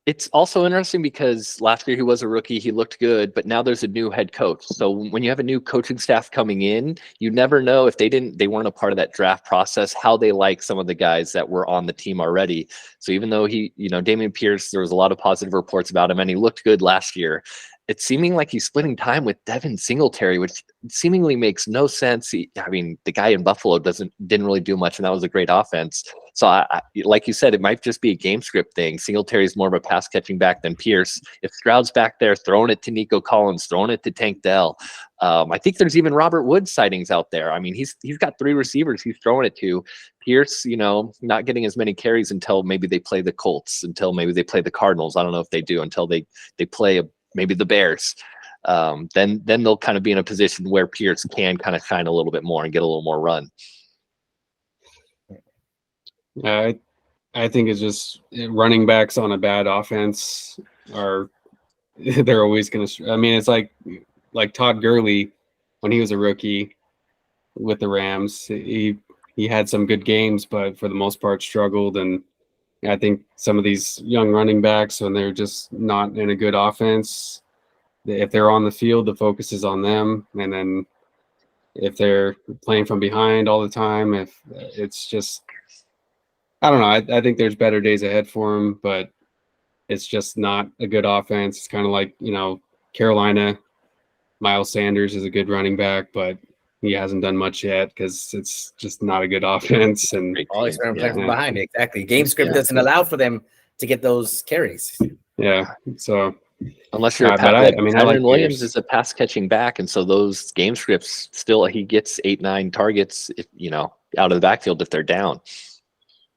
It's also interesting because last year he was a rookie. He looked good, but now there's a new head coach. So when you have a new coaching staff coming in, you never know if they weren't a part of that draft process, how they like some of the guys that were on the team already. So even though Dameon Pierce, there was a lot of positive reports about him and he looked good last year, it's seeming like he's splitting time with Devin Singletary, which seemingly makes no sense. The guy in Buffalo didn't really do much, and that was a great offense. So, I like you said, it might just be a game script thing. Singletary is more of a pass catching back than Pierce. If Stroud's back there, throwing it to Nico Collins, throwing it to Tank Dell. I think there's even Robert Woods sightings out there. I mean, he's got 3 receivers he's throwing it to. Pierce, not getting as many carries until maybe they play the Colts, until maybe they play the Cardinals. I don't know if they do until they play maybe the Bears. Then they'll kind of be in a position where Pierce can kind of shine a little bit more and get a little more run. I think it's just running backs on a bad offense they're always going to. I mean, it's like Todd Gurley when he was a rookie with the Rams. He had some good games, but for the most part struggled. And I think some of these young running backs, when they're just not in a good offense, if they're on the field, the focus is on them. And then if they're playing from behind all the time, if it's just, I don't know. I think there's better days ahead for him, but it's just not a good offense. It's kind of like, Carolina Miles Sanders is a good running back, but he hasn't done much yet because it's just not a good offense. And always playing Yeah. behind. Exactly. Game script Yeah. doesn't allow for them to get those carries. yeah, so Unless you're but I mean, I like Kyron Williams Pierce. is a pass catching back, and so those game scripts still he gets 8-9 targets, if, out of the backfield if they're down.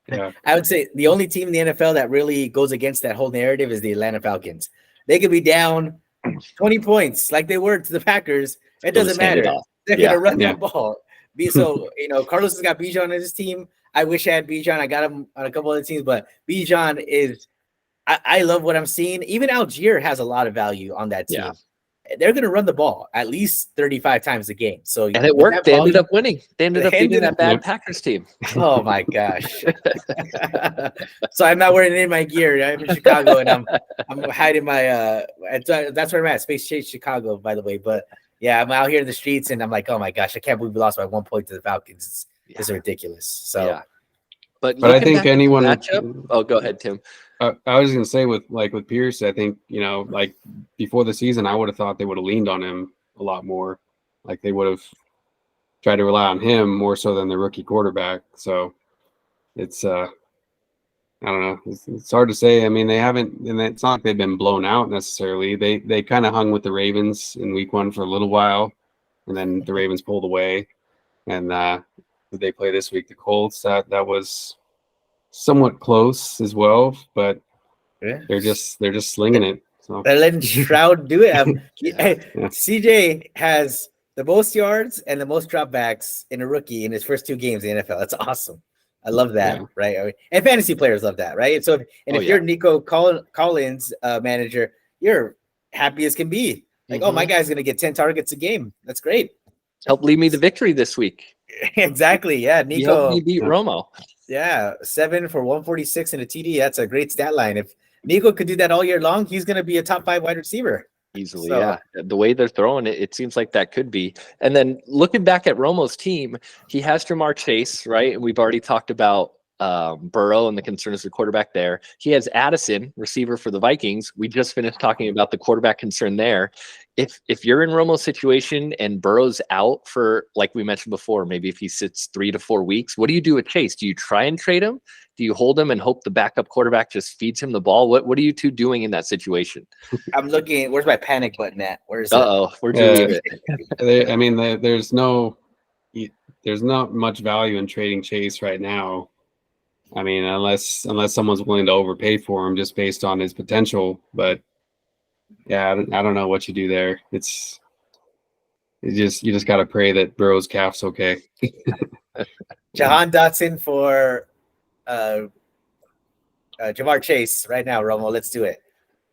Yeah, I would say the only team in the NFL that really goes against that whole narrative is the Atlanta Falcons. They could be down 20 points like they were to the Packers. It Still doesn't just hand it matter. off. They're Yeah. going to run Yeah. that ball. So, Carlos has got Bijan on his team. I wish I had Bijan. I got him on a couple other teams, but Bijan is I love what I'm seeing. Even Algier has a lot of value on that team. Yeah. They're going to run the ball at least 35 times a game. So And it with worked. that They ended volume- up winning. They ended up beating that bad Packers team. Oh my gosh! So I'm not wearing any of my gear. I'm in Chicago, and I'm hiding my. That's where I'm at, Space Chase, Chicago, by the way. But yeah, I'm out here in the streets, and I'm like, oh my gosh, I can't believe we lost by 1 point to the Falcons. It's ridiculous. So, Yeah. But I think anyone. matchup. Oh, go ahead, Tim. I was gonna say with Pierce, I think like before the season, I would have thought they would have leaned on him a lot more. Like they would have tried to rely on him more so than the rookie quarterback. So it's I don't know. It's hard to say. I mean, they haven't, and it's not like they've been blown out necessarily. They kind of hung with the Ravens in week 1 for a little while, and then the Ravens pulled away, and they play this week the Colts. That was somewhat close as well, but yeah. they're just slinging it. So They're letting Stroud do it. CJ has the most yards and the most dropbacks in a rookie in his first 2 games in the NFL. That's awesome. I love that, right? I mean, and fantasy players love that, right? So, if you're Nico Collins manager, you're happy as can be. Like, oh, my guy's gonna get 10 targets a game. That's great. Help lead me to victory this week. Exactly. Yeah, Nico. He helped me beat Romo. Yeah, 7 for 146 and a TD. That's a great stat line. If Nico could do that all year long, he's going to be a top 5 wide receiver. Easily, yeah. The way they're throwing it, it seems like that could be. And then looking back at Romo's team, he has Jamar Chase, right? And we've already talked about Burrow and the concerns of the quarterback there. He has Addison, receiver for the Vikings. We just finished talking about the quarterback concern there. If you're in Romo's situation and Burrow's out for, like we mentioned before, maybe if he sits 3 to 4 weeks, what do you do with Chase? Do you try and trade him? Do you hold him and hope the backup quarterback just feeds him the ball? What are you two doing in that situation? I'm looking. Where's my panic button at? Where's where'd you leave it? I mean, there's not much value in trading Chase right now. I mean, unless someone's willing to overpay for him just based on his potential. But yeah, I don't know what you do there. You just got to pray that Burrow's calf's okay. Jahan Dotson for Jamar Chase right now, Romo. Let's do it.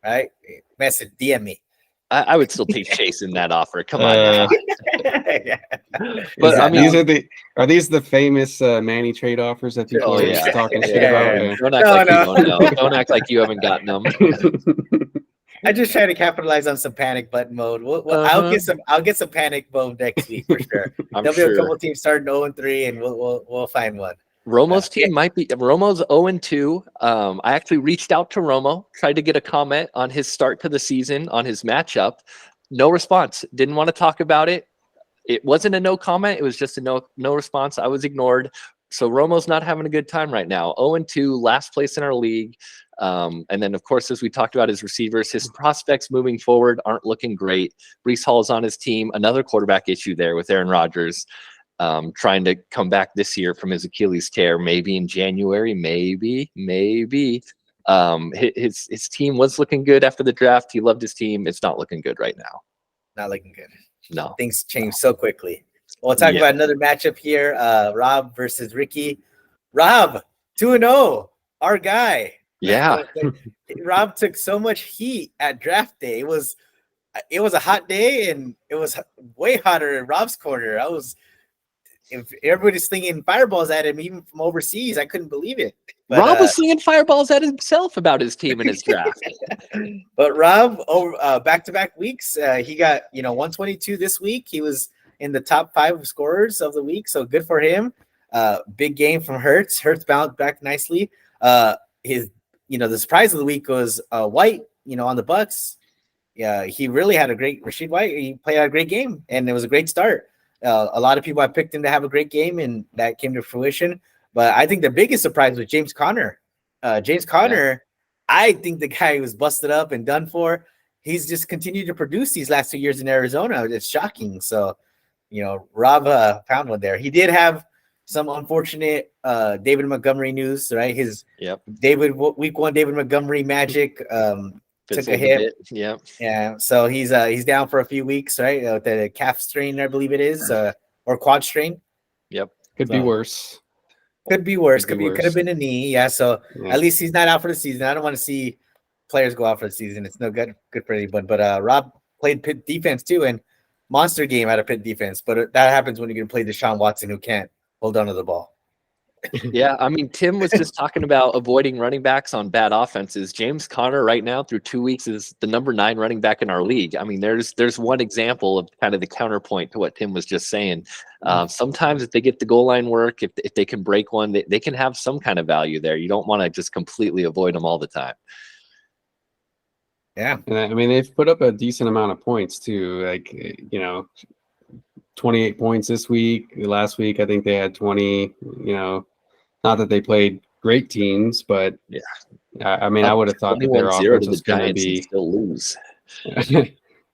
Right? Message, DM me. I would still take Chase in that offer. Come on. Yeah. But I mean, are these the famous Manny trade offers that people are just talking shit about? Yeah. Don't act like you don't know. Don't act like you haven't gotten them. I just try to capitalize on some panic button mode. I'll get some panic mode next week for sure. There'll be a couple teams starting 0-3, and we'll find one. Romo's team might be Romo's 0-2. I actually reached out to Romo, tried to get a comment on his start to the season, on his matchup. No response. Didn't want to talk about it. It wasn't a no comment. It was just a no response. I was ignored. So Romo's not having a good time right now. 0-2, last place in our league. And then, of course, as we talked about his receivers, his prospects moving forward aren't looking great. Breece Hall's on his team. Another quarterback issue there with Aaron Rodgers. Trying to come back this year from his Achilles tear, maybe in January, maybe. His team was looking good after the draft. He loved his team. It's not looking good right now. Not looking good. No. Things change so quickly. We'll talk about another matchup here. Rob versus Ricky. Rob, 2-0, our guy. Yeah. Rob took so much heat at draft day. It was a hot day, and it was way hotter in Rob's corner. If everybody's slinging fireballs at him, even from overseas, I couldn't believe it. But, Rob was slinging fireballs at himself about his team in his draft. But Rob, over back-to-back weeks, he got 122 this week. He was in the top 5 scorers of the week, so good for him. Big game from Hurts. Hurts bounced back nicely. The surprise of the week was White, on the Bucks. yeah, he really had a great Rashid White. He played a great game, and it was a great start. A lot of people I picked him to have a great game, and that came to fruition. But I think the biggest surprise was James Conner. James Conner, I think the guy was busted up and done for. He's just continued to produce these last 2 years in Arizona. It's shocking. So, Rob found one there. He did have some unfortunate David Montgomery news, right? His week 1 David Montgomery magic took a hit. Yeah. So he's down for a few weeks, right? The calf strain, I believe it is, or quad strain. Could be worse. Could have been a knee. Yeah. So at least he's not out for the season. I don't want to see players go out for the season. It's no good for anyone. But Rob played Pitt defense too, and monster game out of Pitt defense. But that happens when you're going to play Deshaun Watson, who can't hold on to the ball. Yeah, I mean, Tim was just talking about avoiding running backs on bad offenses. James Conner right now through 2 weeks is the number 9 running back in our league. I mean, there's one example of kind of the counterpoint to what Tim was just saying. Sometimes if they get the goal line work, if they can break one, they can have some kind of value there. You don't want to just completely avoid them all the time. Yeah. And I mean, they've put up a decent amount of points too. 28 points this week. Last week, I think they had 20, not that they played great teams, but I mean, I would have thought that their offense was going to be still lose.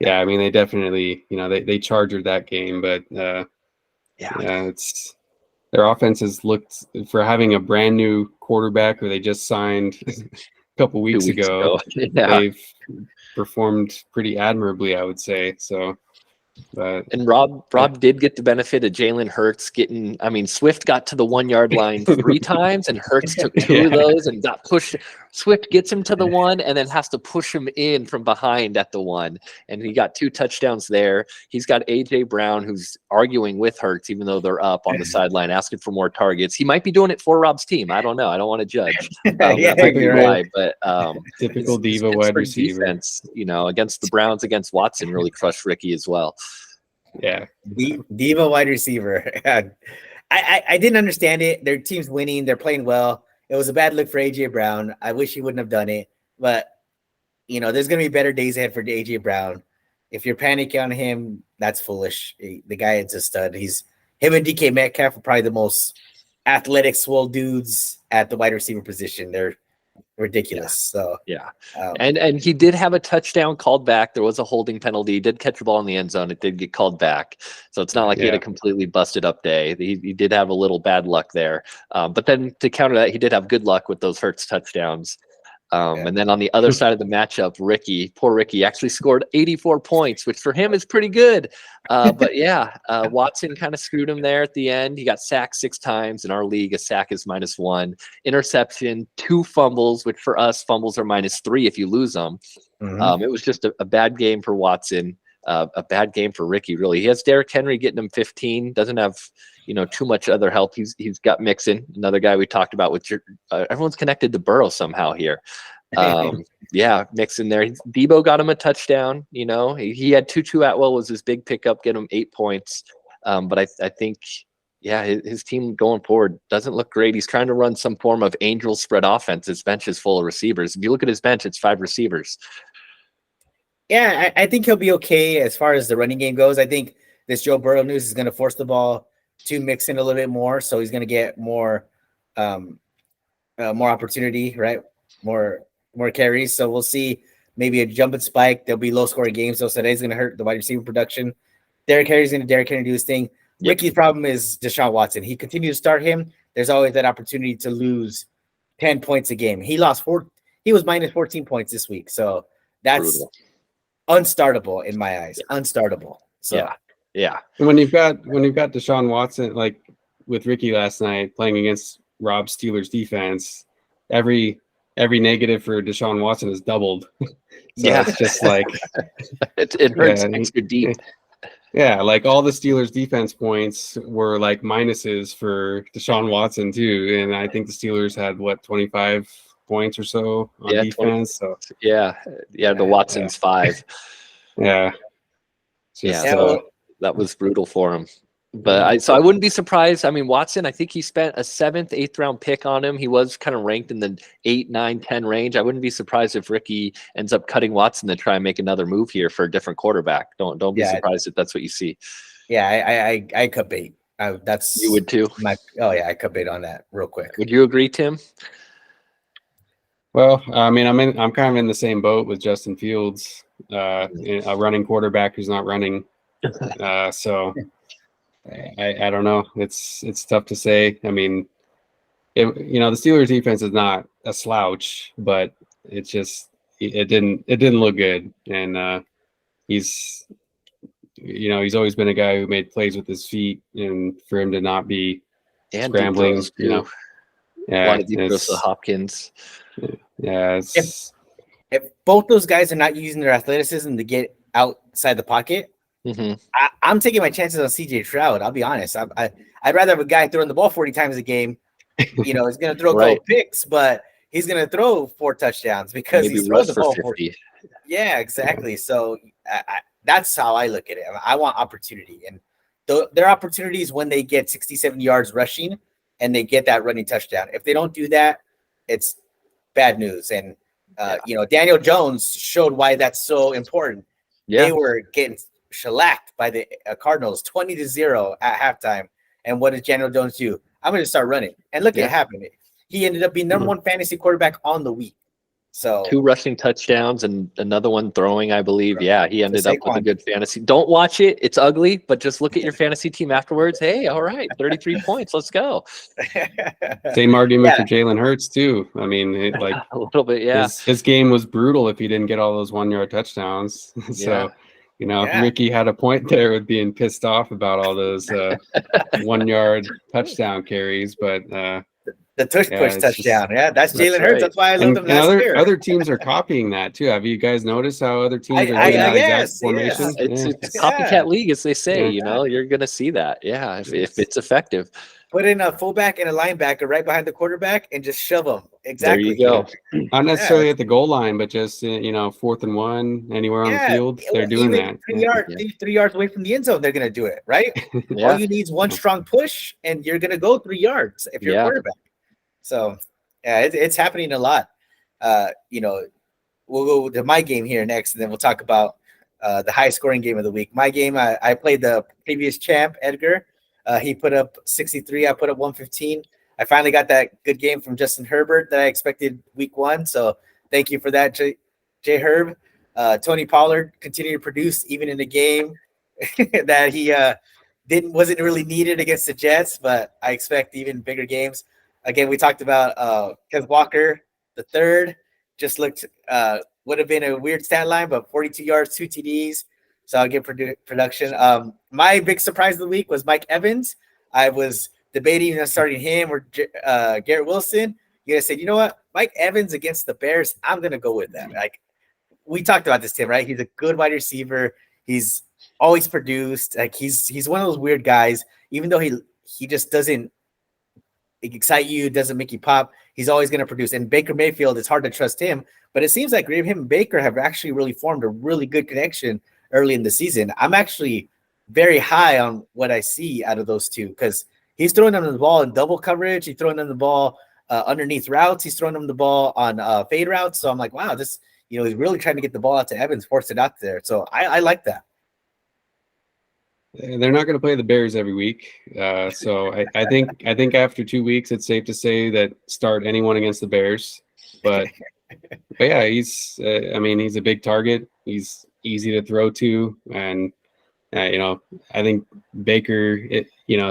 Yeah, I mean, they definitely, they chargered that game, but it's their offense has looked, for having a brand new quarterback who they just signed a couple weeks ago. They've performed pretty admirably, I would say. So. And Rob did get the benefit of Jalen Hurts getting. I mean, Swift got to the 1 yard line 3 times, and Hurts took 2 of those and got pushed. Swift gets him to the 1, and then has to push him in from behind at the 1, and he got 2 touchdowns there. He's got AJ Brown, who's arguing with Hurts, even though they're up on the sideline, asking for more targets. He might be doing it for Rob's team. I don't know. I don't want to judge. That might be why, but typical diva wide receiver. Defense, against the Browns, against Watson, really crushed Ricky as well. Yeah, diva wide receiver. I didn't understand it. Their team's winning. They're playing well. It was a bad look for AJ Brown. I wish he wouldn't have done it. But there's gonna be better days ahead for AJ Brown. If you're panicking on him, that's foolish. The guy is a stud. Him and DK Metcalf are probably the most athletic, swole dudes at the wide receiver position. They're ridiculous. And he did have a touchdown called back. There was a holding penalty. He did catch the ball in the end zone. It did get called back, so it's not like he had a completely busted up day. He did have a little bad luck there, but then to counter that, he did have good luck with those Hurts touchdowns. And then on the other side of the matchup, poor Ricky actually scored 84 points, which for him is pretty good. But Watson kind of screwed him there at the end. He got sacked 6 times. In our league, a sack is -1. Interception, 2 fumbles, which for us, fumbles are -3 if you lose them. It was just a bad game for Watson. A bad game for Ricky, really. He has Derrick Henry getting him 15. Doesn't have too much other help. He's got Mixon, another guy we talked about. Everyone's connected to Burrow somehow here. Mixon there. Debo got him a touchdown. He had Tutu Atwell was his big pickup, get him 8 points. But I think his team going forward doesn't look great. He's trying to run some form of angel spread offense. His bench is full of receivers. If you look at his bench, it's 5 receivers. Yeah, I think he'll be okay as far as the running game goes. I think this Joe Burrow news is going to force the ball to Mixon a little bit more, so he's going to get more opportunity, right? More carries. So we'll see maybe a jump and spike. There'll be low scoring games. So today's going to hurt the wide receiver production. Derrick Henry's going to do his thing. Ricky's problem is Deshaun Watson. He continues to start him. There's always that opportunity to lose 10 points a game. He lost 4. He was -14 points this week. So that's brutal. Unstartable in my eyes. Unstartable. So yeah. And when you've got Deshaun Watson, like with Ricky last night playing against Rob's Steelers defense, every negative for Deshaun Watson is doubled. It's just like it hurts extra deep. Yeah, like all the Steelers defense points were like minuses for Deshaun Watson too, and I think the Steelers had 25 points or so on defense. 20. So the Watson's 5. Yeah. That was brutal for him. But I wouldn't be surprised. I mean, Watson, I think he spent a 7th, 8th round pick on him. He was kind of ranked in the 8, 9, 10 range. I wouldn't be surprised if Ricky ends up cutting Watson to try and make another move here for a different quarterback. Don't be surprised if that's what you see. Yeah, I could bait. That's You would too. I could bait on that real quick. Would you agree, Tim? Well, I mean, I'm kind of in the same boat with Justin Fields, a running quarterback who's not running. So I don't know. It's tough to say. I mean, the Steelers defense is not a slouch, but it didn't look good. And he's always been a guy who made plays with his feet, and for him to not be scrambling, a lot of deep throws to Hopkins. Yeah, if both those guys are not using their athleticism to get outside the pocket, I'm taking my chances on CJ Stroud. I'll be honest. I'd rather have a guy throwing the ball 40 times a game. He's going to throw gold picks, but he's going to throw 4 touchdowns because he's throwing the ball 40. Yeah, exactly. So that's how I look at it. I want opportunity, and their opportunities when they get 67 yards rushing and they get that running touchdown. If they don't do that, it's bad news. And Daniel Jones showed why that's so important. Yeah. They were getting shellacked by the Cardinals 20-0 at halftime. And what did Daniel Jones do? I'm going to start running. And look at it happening. He ended up being number one fantasy quarterback on the week. So 2 rushing touchdowns and another one throwing, I believe. Yeah, he ended up with a good fantasy. Don't watch it. It's ugly, but just look at your fantasy team afterwards. Hey, all right, 33 points. Let's go. Same argument for Jalen Hurts, too. I mean, a little bit, yeah. His game was brutal if he didn't get all those 1-yard touchdowns. So, Ricky had a point there with being pissed off about all those 1-yard touchdown carries, but the tush push touchdown. That's Jalen Hurts. That's why I love him last year. Other teams are copying that too. Have you guys noticed how other teams are doing that exact formation? It's copycat league, as they say. You're going to see that. Yeah, if it's effective. Put in a fullback and a linebacker right behind the quarterback and just shove them. Exactly. There you go. Not necessarily at the goal line, but just 4th and 1, anywhere on the field. They're doing that. 3 yards away from the end zone, they're going to do it, right? All you need is one strong push, and you're going to go 3 yards if you're a quarterback. So, it's happening a lot. We'll go to my game here next, and then we'll talk about the high-scoring game of the week. My game, I played the previous champ, Edgar. He put up 63. I put up 115. I finally got that good game from Justin Herbert that I expected week 1. So thank you for that, J Herb. Tony Pollard continued to produce even in a game that he wasn't really needed against the Jets, but I expect even bigger games. Again, we talked about Kev Walker, the third, just looked would have been a weird stat line, but 42 yards, 2 TDs. So I'll get production. My big surprise of the week was Mike Evans. I was debating starting him or Garrett Wilson. You guys said, you know what? Mike Evans against the Bears, I'm going to go with that. Like, we talked about this, Tim, right? He's a good wide receiver. He's always produced. Like, he's one of those weird guys, even though he just doesn't excite you, doesn't make you pop. He's always going to produce. And Baker Mayfield, it's hard to trust him. But it seems like him and Baker have actually really formed a really good connection early in the season. I'm actually very high on what I see out of those two because he's throwing them the ball in double coverage. He's throwing them the ball underneath routes. He's throwing them the ball on fade routes. So I'm like, wow, this, he's really trying to get the ball out to Evans, force it out there. So I like that. They're not going to play the Bears every week. So I think after 2 weeks, it's safe to say that start anyone against the Bears. But yeah, he's a big target. He's easy to throw to, and I think Baker,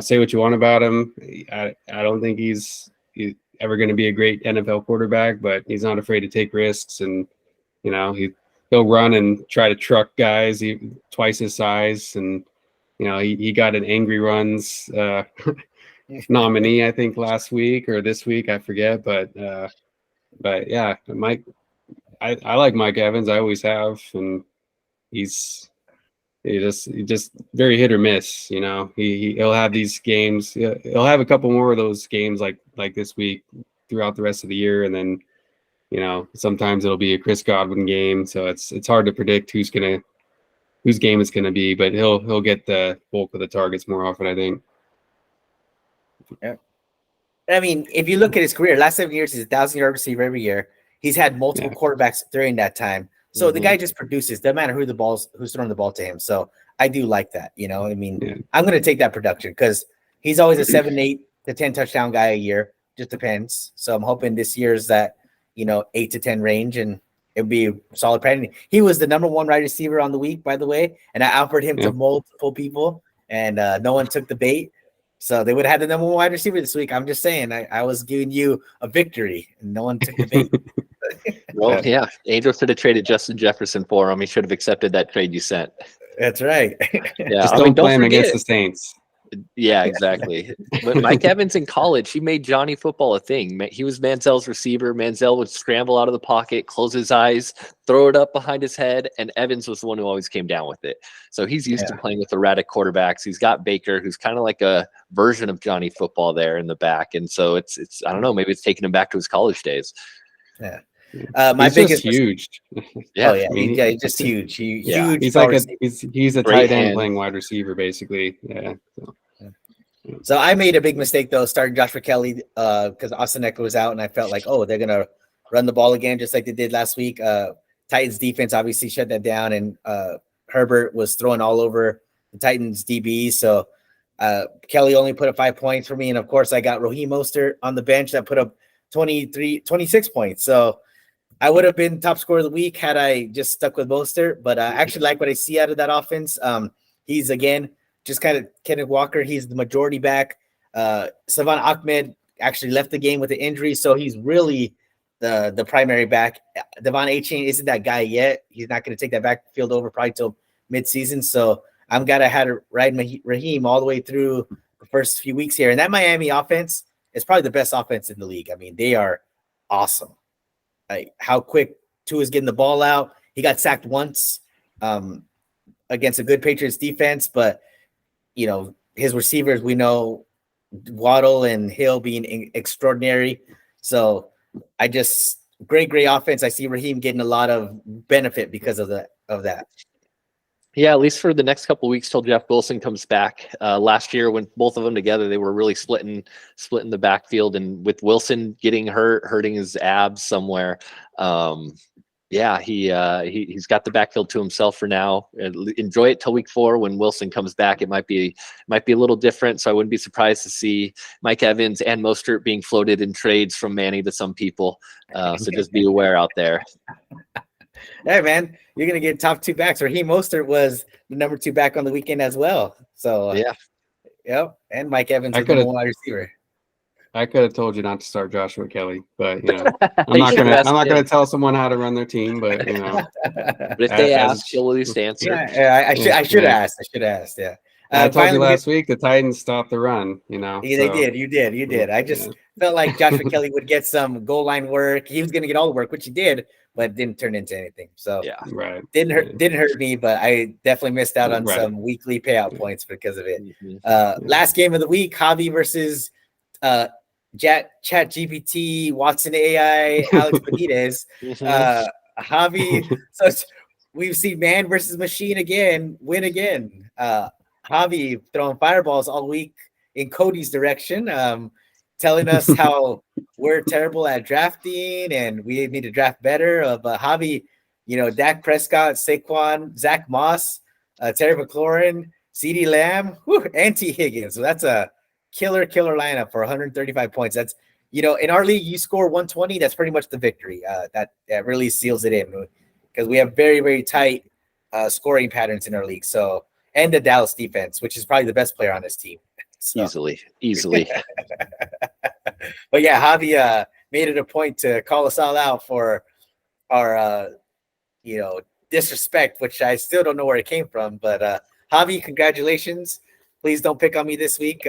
say what you want about him, I don't think he's ever going to be a great NFL quarterback, but he's not afraid to take risks, and he'll run and try to truck guys twice his size, and he got an angry runs nominee, I think, last week or this week, I forget, but yeah, Mike, I like Mike Evans. I always have, and he's just very hit or miss. He'll have these games. He'll have a couple more of those games like this week throughout the rest of the year, and then sometimes it'll be a Chris Godwin game. So it's hard to predict who's gonna whose game it's going to be, but he'll get the bulk of the targets more often, I think. Yeah. I mean, if you look at his career, last 7 years, he's 1,000-yard receiver every year. He's had multiple quarterbacks during that time. So the guy just produces, no matter who's throwing the ball to him. So I do like that. I mean, I'm going to take that production because he's always a 7, 8 to 10 touchdown guy a year. Just depends. So I'm hoping this year's that, 8 to 10 range, and it'll be a solid pattern. He was the number 1 wide receiver on the week, by the way, and I offered him to multiple people, and no one took the bait. So they would have had the number 1 wide receiver this week. I'm just saying, I was giving you a victory, and no one took the bait. Well, yeah, Angel should have traded Justin Jefferson for him. He should have accepted that trade you sent. That's right. Yeah, just don't play him against the Saints. Yeah, exactly. But Mike Evans in college, he made Johnny football a thing. He was Manziel's receiver. Manziel would scramble out of the pocket, close his eyes, throw it up behind his head, and Evans was the one who always came down with it. So he's used to playing with erratic quarterbacks. He's got Baker, who's kind of like a version of Johnny football there in the back. And so it's I don't know, maybe it's taking him back to his college days. Yeah. My biggest huge. Yeah. Oh yeah, he's just huge. Huge. He's like he's a tight end playing wide receiver, basically. Yeah. So I made a big mistake though, starting Joshua Kelly because Austin Eckler was out, and I felt like, they're gonna run the ball again just like they did last week. Titans defense obviously shut that down, and Herbert was throwing all over the Titans DB. So Kelly only put up 5 points for me, and of course I got Raheem Mostert on the bench that put up 26 points. So I would have been top scorer of the week had I just stuck with Mostert, but I actually like what I see out of that offense. He's again just kind of Kenneth Walker. He's the majority back. Savon Ahmed actually left the game with an injury, so he's really the primary back. Devon Achane isn't that guy yet. He's not going to take that backfield over probably till midseason. So I'm gonna have to ride Raheem all the way through the first few weeks here. And that Miami offense is probably the best offense in the league. I mean, they are awesome. Like how quick Tua's getting the ball out. He got sacked once against a good Patriots defense, but his receivers, we know Waddle and Hill being extraordinary. So I just great offense. I see Raheem getting a lot of benefit because of that. Yeah, at least for the next couple of weeks till Jeff Wilson comes back. Last year, when both of them together, they were really splitting the backfield, and with Wilson getting hurting his abs somewhere. He's got the backfield to himself for now. Enjoy it till week 4 when Wilson comes back. It might be a little different. So I wouldn't be surprised to see Mike Evans and Mostert being floated in trades from Manny to some people. So just be aware out there. Hey man, you're gonna get top 2 backs. Raheem Mostert was the number 2 back on the weekend as well. So and Mike Evans was the number 1 wide receiver. I could have told you not to start Joshua Kelly, but I'm not gonna tell someone how to run their team. But but if they ask, he'll at least answer. I should have asked. Yeah. I told you last week the Titans stopped the run. Yeah, they did. You did. I just felt like Joshua Kelly would get some goal line work. He was going to get all the work, which he did, but it didn't turn into anything. So didn't hurt me, but I definitely missed out on some weekly payout points because of it. Last game of the week: Javi versus Chat GPT, Watson AI, Alex Benitez. Javi. So we've seen man versus machine again, win again. Javi throwing fireballs all week in Cody's direction, telling us how we're terrible at drafting and we need to draft better. But Javi, Dak Prescott, Saquon, Zach Moss, Terry McLaurin, CeeDee Lamb, and T. Higgins. So that's a killer lineup for 135 points. That's, in our league, you score 120, that's pretty much the victory. That really seals it in because we have very, very tight scoring patterns in our league. So, and the Dallas defense, which is probably the best player on this team. So. Easily. But yeah, Javi made it a point to call us all out for our, disrespect, which I still don't know where it came from. But Javi, congratulations. Please don't pick on me this week.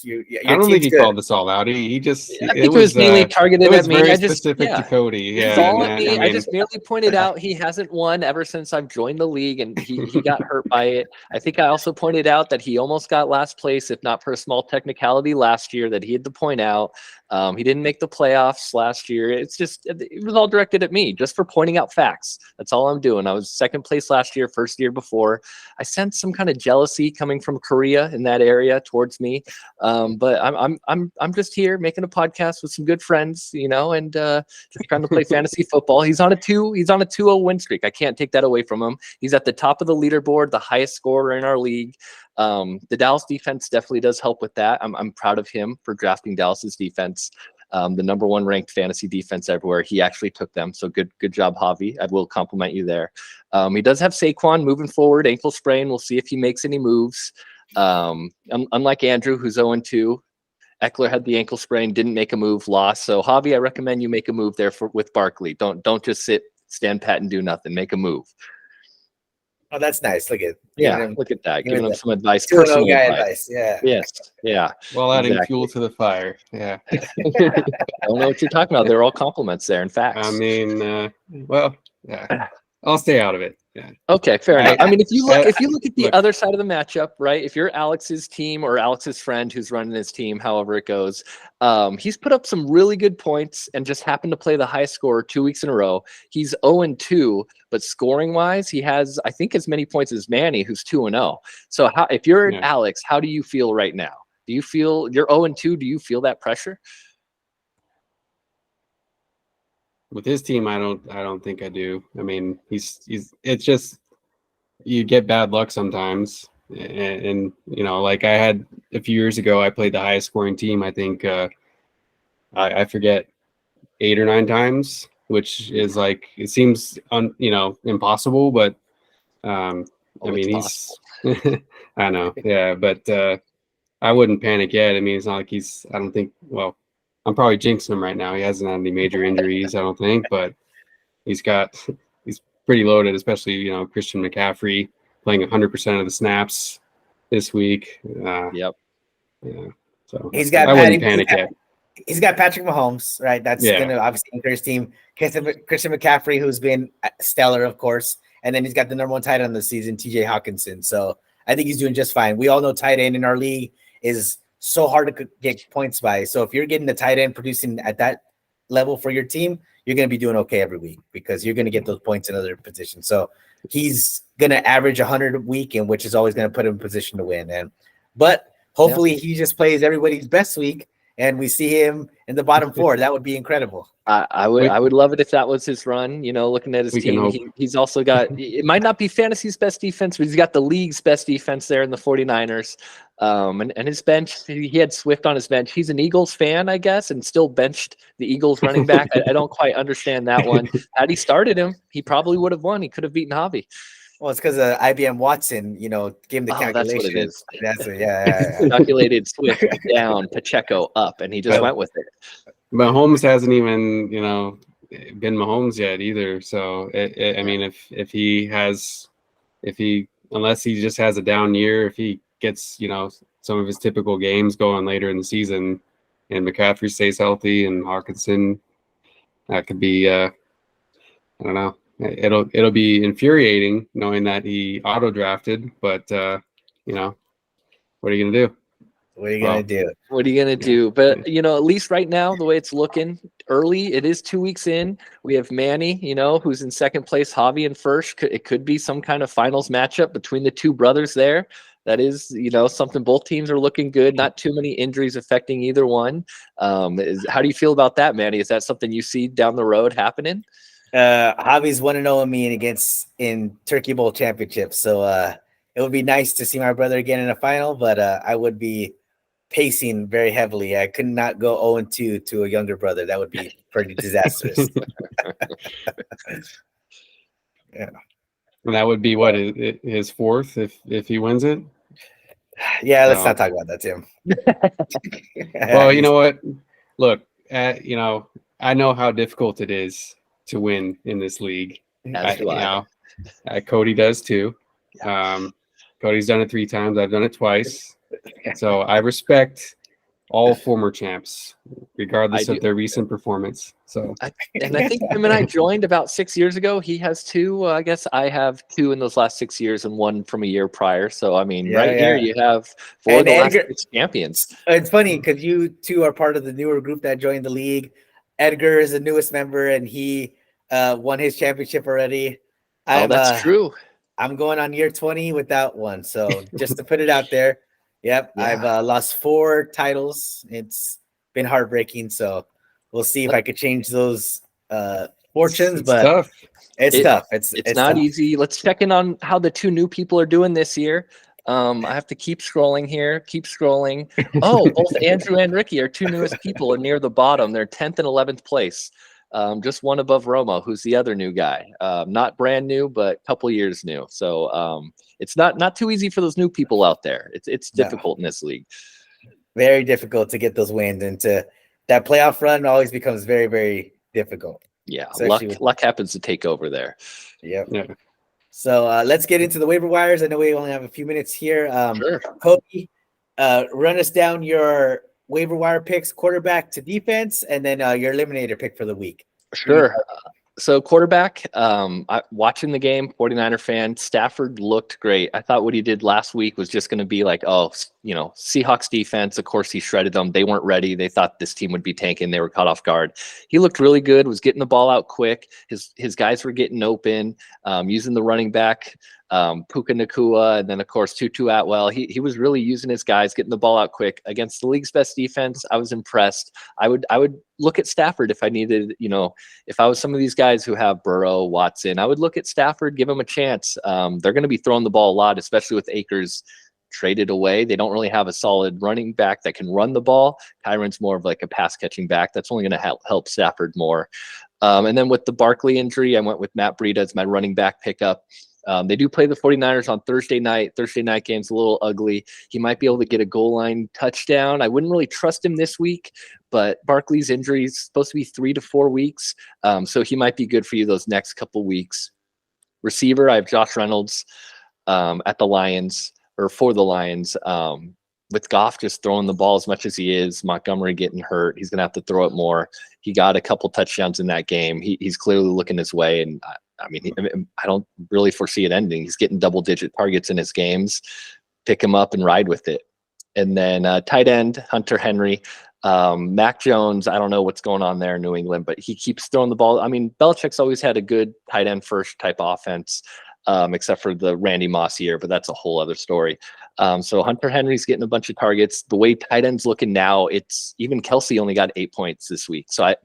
I don't think he called us all out. He just I think it was mainly targeted it was at me. very I just specific to Cody. Yeah, it's all and at me. I I mean, just merely pointed out he hasn't won ever since I've joined the league, and he got hurt by it. I think I also pointed out that he almost got last place, if not for a small technicality last year that he had to point out. He didn't make the playoffs last year. It was all directed at me just for pointing out facts. That's all I'm doing. I was second place last year, first year before. I sense some kind of jealousy coming from Korea in that area towards me. But I'm just here making a podcast with some good friends, and just trying to play fantasy football. He's on a 2-0 win streak. I can't take that away from him. He's at the top of the leaderboard, the highest scorer in our league. The Dallas defense definitely does help with that. I'm proud of him for drafting Dallas's defense. The number 1 ranked fantasy defense everywhere. He actually took them. So good job, Javi. I will compliment you there. He does have Saquon moving forward, ankle sprain. We'll see if he makes any moves. Unlike Andrew, who's 0-2, Eckler had the ankle sprain, didn't make a move, lost. So Javi, I recommend you make a move there with Barkley. Don't just stand pat and do nothing. Make a move. Oh, that's nice. Look at look at that. Giving him some advice. 2-0 Personal guy advice. Yeah. Yes. Yeah. While adding fuel to the fire. Yeah. I don't know what you're talking about. They're all compliments there and facts. I mean, well, yeah. I'll stay out of it. Yeah. Okay, fair enough. I mean, if you look at the other side of the matchup, right? If you're Alex's team or Alex's friend who's running his team, however it goes, he's put up some really good points and just happened to play the high scorer 2 weeks in a row. He's 0-2, but scoring wise, he has, I think, as many points as Manny, who's 2-0. So if you're Alex, how do you feel right now? Do you feel you're 0-2? Do you feel that pressure? With his team, I don't think I do. I mean, it's just you get bad luck sometimes, and like I had a few years ago, I played the highest scoring team. I think I forget 8 or 9 times, which is like it seems impossible, but I mean he's I know, yeah, but I wouldn't panic yet. I mean, it's not like I don't think. Well, I'm probably jinxing him right now. He hasn't had any major injuries, I don't think, but he's pretty loaded, especially, Christian McCaffrey playing 100% of the snaps this week. Yep. Yeah. So he's got I wouldn't panic yet. He's got Patrick Mahomes, right? That's going to obviously encourage his team. Christian McCaffrey, who's been stellar, of course. And then he's got the number 1 tight end of the season, TJ Hawkinson. So I think he's doing just fine. We all know tight end in our league is so hard to get points by. So if you're getting the tight end producing at that level for your team, you're going to be doing okay every week because you're going to get those points in other positions. So he's going to average 100 a week, and which is always going to put him in position to win. But hopefully he just plays everybody's best week, and we see him in the bottom 4. That would be incredible. I would love it if that was his run. Looking at his team, he's also got. It might not be fantasy's best defense, but he's got the league's best defense there in the 49ers. And his bench, he had Swift on his bench. He's an Eagles fan, I guess, and still benched the Eagles running back. I don't quite understand that one. Had he started him, he probably would have won. He could have beaten Javi. Well, it's because IBM Watson, gave him the calculation. That's what it is. That's it. Yeah. Calculated Swift down, Pacheco up, and he just went with it. Mahomes hasn't even, been Mahomes yet either. So I mean, unless he just has a down year, if he gets, some of his typical games going later in the season, and McCaffrey stays healthy and Hawkinson, that could be, I don't know. It'll be infuriating knowing that he auto drafted, but what are you gonna do? What are you gonna do? What are you gonna do? But at least right now, the way it's looking, early, it is 2 weeks in. We have Manny, who's in second place, Javi in first. It could be some kind of finals matchup between the two brothers there. That is, something both teams are looking good. Not too many injuries affecting either one. How do you feel about that, Manny? Is that something you see down the road happening? Javi's 1-0 in me in Turkey Bowl championships. So it would be nice to see my brother again in a final, but I would be pacing very heavily. I could not go 0-2 to a younger brother. That would be pretty disastrous. Yeah. And that would be what, his 4th if he wins it? Yeah, let's not talk about that, Tim. Well, you know what? Look, I know how difficult it is to win in this league. Cody does too. Cody's done it 3 times. I've done it twice. So I respect all former champs, regardless of their recent performance. So, I think him and I joined about 6 years ago. He has 2. I guess I have 2 in those last 6 years and 1 from a year prior. So, I mean, here you have 4 of the last 6 champions. It's funny because you two are part of the newer group that joined the league. Edgar is the newest member, and he won his championship already. That's true. I'm going on year 20 without one. So just to put it out there, yep, yeah. I've lost 4 titles. It's been heartbreaking. So we'll see if I could change those fortunes. But tough. It's tough. It's not tough. Easy. Let's check in on how the 2 new people are doing this year. I have to keep scrolling here. Keep scrolling. Oh, both Andrew and Ricky, our 2 newest people, are near the bottom. They're 10th and 11th place. Just one above Romo, who's the other new guy. Not brand new, but a couple years new. So it's not too easy for those new people out there. It's difficult in this league. Very difficult to get those wins, and that playoff run always becomes very, very difficult. Yeah, luck happens to take over there. Yep. Yeah. So let's get into the waiver wires. I know we only have a few minutes here. Sure. Cody, run us down your waiver wire picks, quarterback to defense, and then your eliminator pick for the week. Sure. So quarterback, watching the game, 49er fan, Stafford looked great. I thought what he did last week was just going to be like, Seahawks defense. Of course, he shredded them. They weren't ready. They thought this team would be tanking. They were caught off guard. He looked really good, was getting the ball out quick. His guys were getting open, using the running back, Puka Nacua, and then, of course, Tutu Atwell. He was really using his guys, getting the ball out quick. Against the league's best defense, I was impressed. I would look at Stafford if I needed, if I was some of these guys who have Burrow, Watson, I would look at Stafford, give him a chance. They're going to be throwing the ball a lot, especially with Akers traded away. They don't really have a solid running back that can run the ball. Kyron's more of like a pass catching back. That's only going to help Stafford more. And then with the Barkley injury, I went with Matt Breida as my running back pickup. They do play the 49ers on Thursday night. Thursday night game's a little ugly. He might be able to get a goal line touchdown. I wouldn't really trust him this week, but Barkley's injury is supposed to be 3 to 4 weeks. So he might be good for you those next couple weeks. Receiver, I have Josh Reynolds at the Lions, or for the Lions. With Goff just throwing the ball as much as he is, Montgomery getting hurt, he's going to have to throw it more. He got a couple touchdowns in that game. He's clearly looking his way, and I don't really foresee it ending. He's getting double-digit targets in his games. Pick him up and ride with it. And then tight end, Hunter Henry. Mac Jones, I don't know what's going on there in New England, but he keeps throwing the ball. I mean, Belichick's always had a good tight end first type offense, except for the Randy Moss year, but that's a whole other story. So Hunter Henry's getting a bunch of targets. The way tight end's looking now, it's even Kelsey only got 8 points this week. So I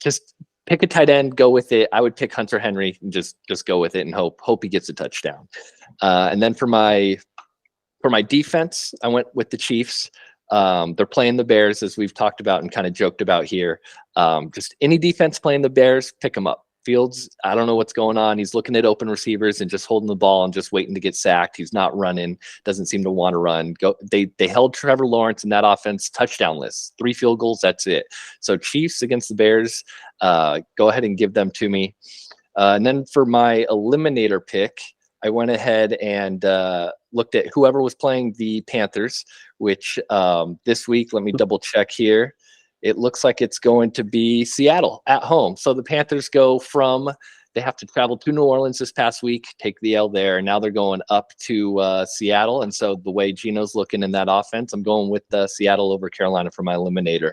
just pick a tight end, go with it. I would pick Hunter Henry and just go with it and hope he gets a touchdown. And then for my defense, I went with the Chiefs. They're playing the Bears, as we've talked about and kind of joked about here. Just any defense playing the Bears, pick them up. Fields, I don't know what's going on. He's looking at open receivers and just holding the ball and just waiting to get sacked. He's not running, doesn't seem to want to run. They held Trevor Lawrence in that offense touchdownless. 3 field goals, that's it. So Chiefs against the Bears, go ahead and give them to me. And then for my eliminator pick, I went ahead and looked at whoever was playing the Panthers, which this week, let me double check here. It looks like it's going to be Seattle at home. So the Panthers they have to travel to New Orleans this past week, take the L there, and now they're going up to Seattle. And so the way Gino's looking in that offense, I'm going with Seattle over Carolina for my eliminator.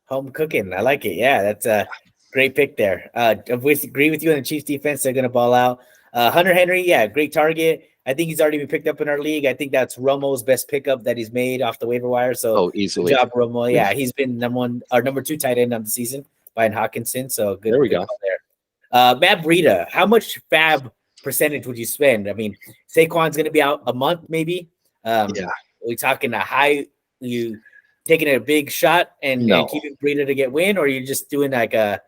Home cooking. I like it. Yeah, that's a great pick there. I agree with you on the Chiefs defense. They're going to ball out. Hunter Henry, yeah, great target. I think he's already been picked up in our league. I think that's Romo's best pickup that he's made off the waiver wire. So easily. Good job, Romo. Yeah, he's been number 2 tight end on the season behind Hawkinson. So good. There we go. There. Matt Breida, how much fab percentage would you spend? I mean, Saquon's going to be out a month, maybe. Are we talking you taking a big shot and keeping Breida to get win, or are you just doing like a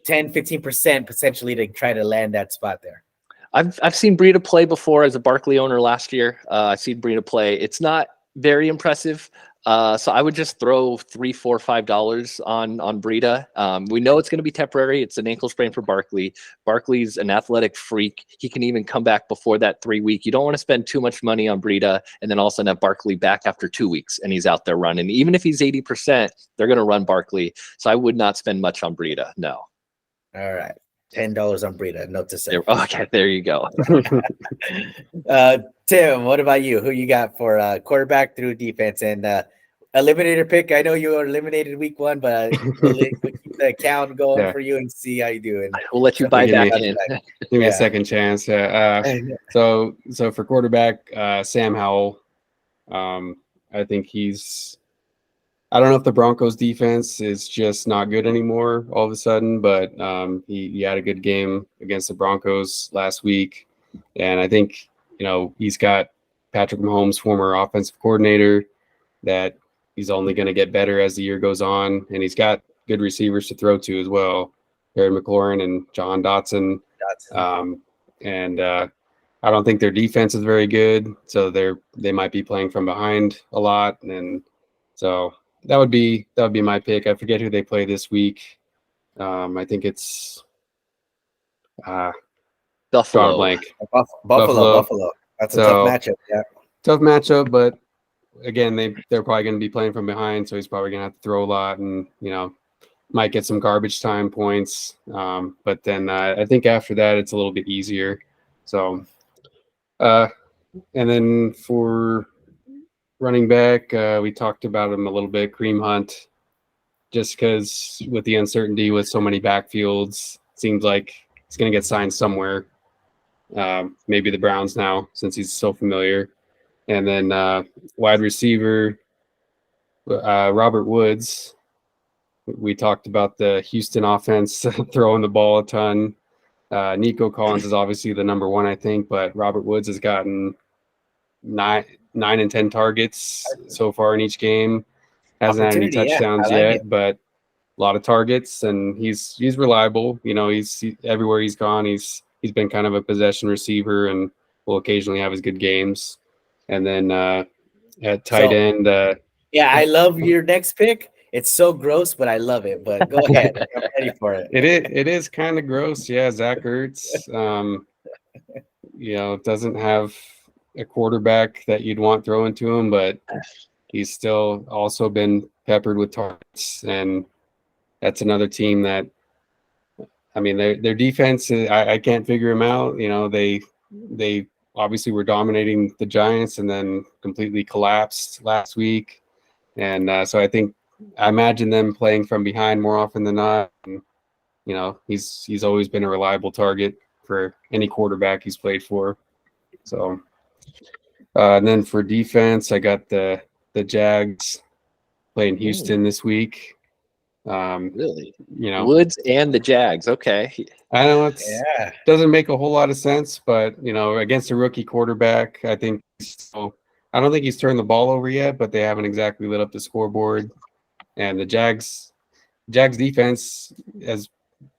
10-15% potentially to try to land that spot there? I've seen Breida play before as a Barkley owner last year. I've seen Breida play. It's not very impressive. So I would just throw $3, $4, $5 on Breida. We know it's going to be temporary. It's an ankle sprain for Barkley. Barkley's an athletic freak. He can even come back before that 3 week. You don't want to spend too much money on Breida and then all of a sudden have Barkley back after 2 weeks and he's out there running. Even if he's 80%, they're going to run Barkley. So I would not spend much on Breida. No. All right. $10 on Breida. Note to self. Okay, there you go. Tim, what about you? Who you got for quarterback through defense and eliminator pick? I know you were eliminated week 1, but we'll keep the count going for you and see how you do. And we'll let you buy back in. Give me a second chance. So for quarterback, Sam Howell. I think I don't know if the Broncos defense is just not good anymore all of a sudden, but he had a good game against the Broncos last week. And I think, he's got Patrick Mahomes, former offensive coordinator, that he's only going to get better as the year goes on. And he's got good receivers to throw to as well. Terry McLaurin and John Dotson. And I don't think their defense is very good. So they might be playing from behind a lot. And so that would be my pick. I forget who they play this week. I think it's Buffalo. Blank. Buffalo. That's a tough matchup. Yeah, tough matchup. But again, they're probably going to be playing from behind, so he's probably going to have to throw a lot, and might get some garbage time points. But then I think after that, it's a little bit easier. So, and then for running back, we talked about him a little bit, Kareem Hunt, just because with the uncertainty with so many backfields, seems like he's going to get signed somewhere. Maybe the Browns now, since he's so familiar. And then wide receiver, Robert Woods. We talked about the Houston offense throwing the ball a ton. Nico Collins is obviously the number one, I think, but Robert Woods has gotten 9 and 10 targets so far in each game. Hasn't had any touchdowns yet, but a lot of targets, and he's reliable. He's everywhere he's gone. He's been kind of a possession receiver, and will occasionally have his good games. And then at tight end, I love your next pick. It's so gross, but I love it. But go ahead, I'm ready for it. It is kind of gross, yeah. Zach Ertz, doesn't have a quarterback that you'd want throwing to him, but he's still also been peppered with targets, and that's another team that, their defense, I can't figure them out. They obviously were dominating the Giants and then completely collapsed last week, and so I imagine them playing from behind more often than not. And, he's always been a reliable target for any quarterback he's played for. So. And then for defense, I got the Jags playing Houston this week. Really? Woods and the Jags. Okay. I know doesn't make a whole lot of sense, but against a rookie quarterback, I think I don't think he's turned the ball over yet, but they haven't exactly lit up the scoreboard. And the Jags defense has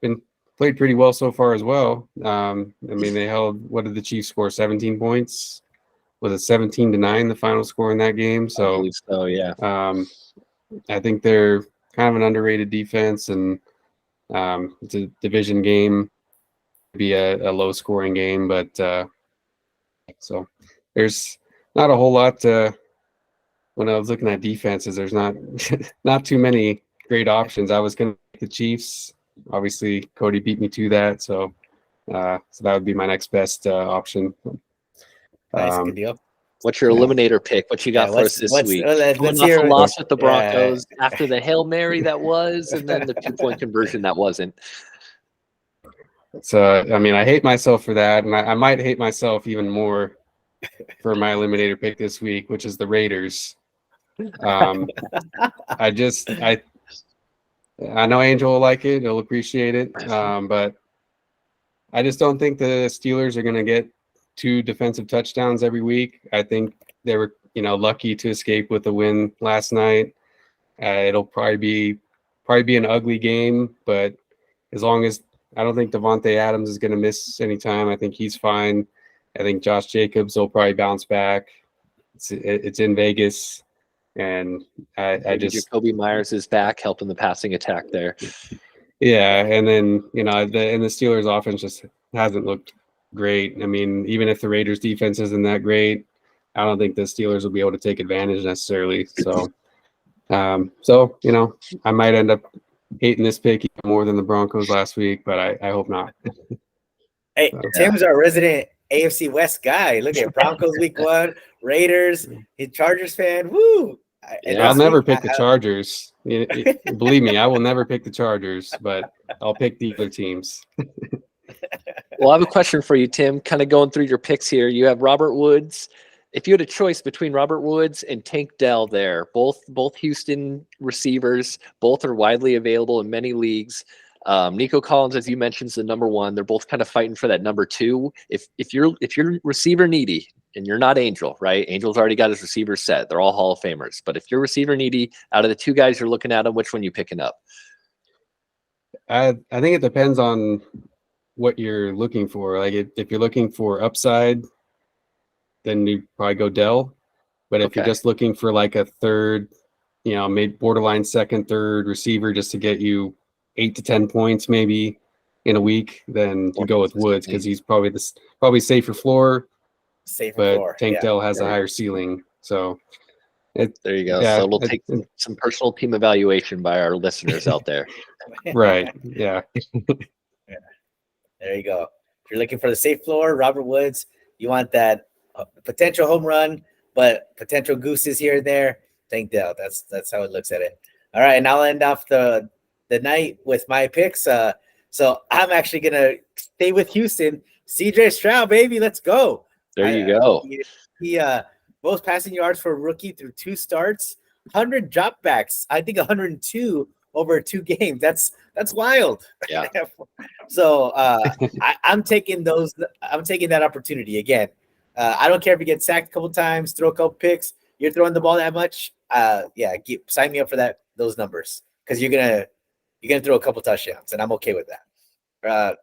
been played pretty well so far as well. They held, what did the Chiefs score? 17 points. Was it 17-9 the final score in that game? So, I believe so, yeah. I think they're kind of an underrated defense, and it's a division game, be a low scoring game, but so there's not a whole lot. When I was looking at defenses, there's not too many great options. I was going to pick the Chiefs. Obviously, Cody beat me to that, so that would be my next best option. Nice, good deal. What's your eliminator pick? What you got for us this week? Coming off a loss with the Broncos after the Hail Mary that was, and then the 2-point conversion that wasn't. So, I hate myself for that, and I might hate myself even more for my eliminator pick this week, which is the Raiders. I know Angel will like it; he'll appreciate it, but I just don't think the Steelers are going to get 2 defensive touchdowns every week. I think they were, lucky to escape with a win last night. It'll probably be an ugly game, but as long as I don't think Devontae Adams is going to miss any time, I think he's fine. I think Josh Jacobs will probably bounce back. It's in Vegas. And I Maybe just Jacoby Myers is back helping the passing attack there. yeah, and then the Steelers offense just hasn't looked great. I mean, even if the Raiders defense isn't that great, I don't think the Steelers will be able to take advantage necessarily. So I might end up hating this pick even more than the Broncos last week, but I hope not. Hey, So, Tim's our resident AFC West guy. Look at Broncos week 1, Raiders, he's Chargers fan. Woo! I'll never pick the Chargers. Believe me, I will never pick the Chargers, but I'll pick the other teams. Well, I have a question for you, Tim. Kind of going through your picks here. You have Robert Woods. If you had a choice between Robert Woods and Tank Dell there, both Houston receivers, both are widely available in many leagues. Nico Collins, as you mentioned, is the number 1. They're both kind of fighting for that number 2. If you're receiver needy, and you're not Angel, right? Angel's already got his receivers set. They're all Hall of Famers. But if you're receiver needy, out of the 2 guys you're looking at them, which one you picking up? I think it depends on what you're looking for. Like if you're looking for upside, then you probably go Dell. But if you're just looking for like a third, maybe borderline second, third receiver just to get you 8 to 10 points maybe in a week, then you go with Woods because he's probably safer floor. Tank Dell has a higher ceiling. So there you go. Yeah, so we'll take some personal team evaluation by our listeners out there. Right. Yeah. There you go. If you're looking for the safe floor, Robert Woods, you want that potential home run, but potential gooses here and there. Tank Dell. That's how it looks at it. All right, and I'll end off the night with my picks. So I'm actually gonna stay with Houston. CJ Stroud, baby, let's go. There you go. He most passing yards for a rookie through 2 starts, 100 dropbacks. I think 102 over 2 games. That's wild. Yeah. So I'm taking those. I'm taking that opportunity again. I don't care if you get sacked a couple times, throw a couple picks. You're throwing the ball that much. Sign me up for those numbers because you're gonna throw a couple touchdowns, and I'm okay with that.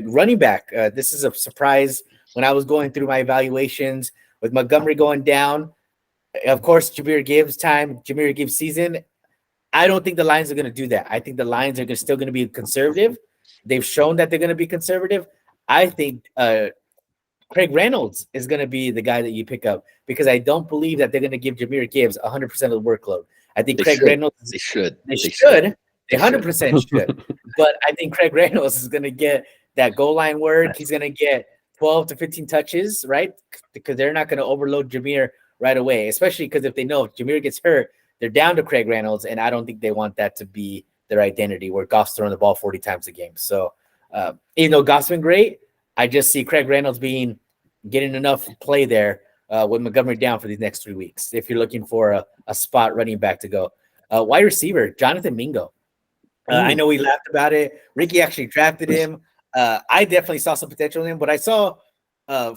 Running back. This is a surprise. When I was going through my evaluations with Montgomery going down, of course, Jahmyr Gibbs season. I don't think the Lions are going to do that. I think the Lions are still going to be conservative. They've shown that they're going to be conservative. I think Craig Reynolds is going to be the guy that you pick up because I don't believe that they're going to give Jahmyr Gibbs 100% of the workload. I think Reynolds. They should. They 100% should. But I think Craig Reynolds is going to get that goal line work. Right. He's going to get 12 to 15 touches, right? Because they're not going to overload Jahmyr right away, especially because if they know if Jahmyr gets hurt, they're down to Craig Reynolds, and I don't think they want that to be their identity where Goff's throwing the ball 40 times a game. So even though Goff's been great, I just see Craig Reynolds getting enough play there with Montgomery down for these next 3 weeks if you're looking for a spot running back to go. Wide receiver, Jonathan Mingo. I know we laughed about it. Ricky actually drafted him. I definitely saw some potential in him. What I saw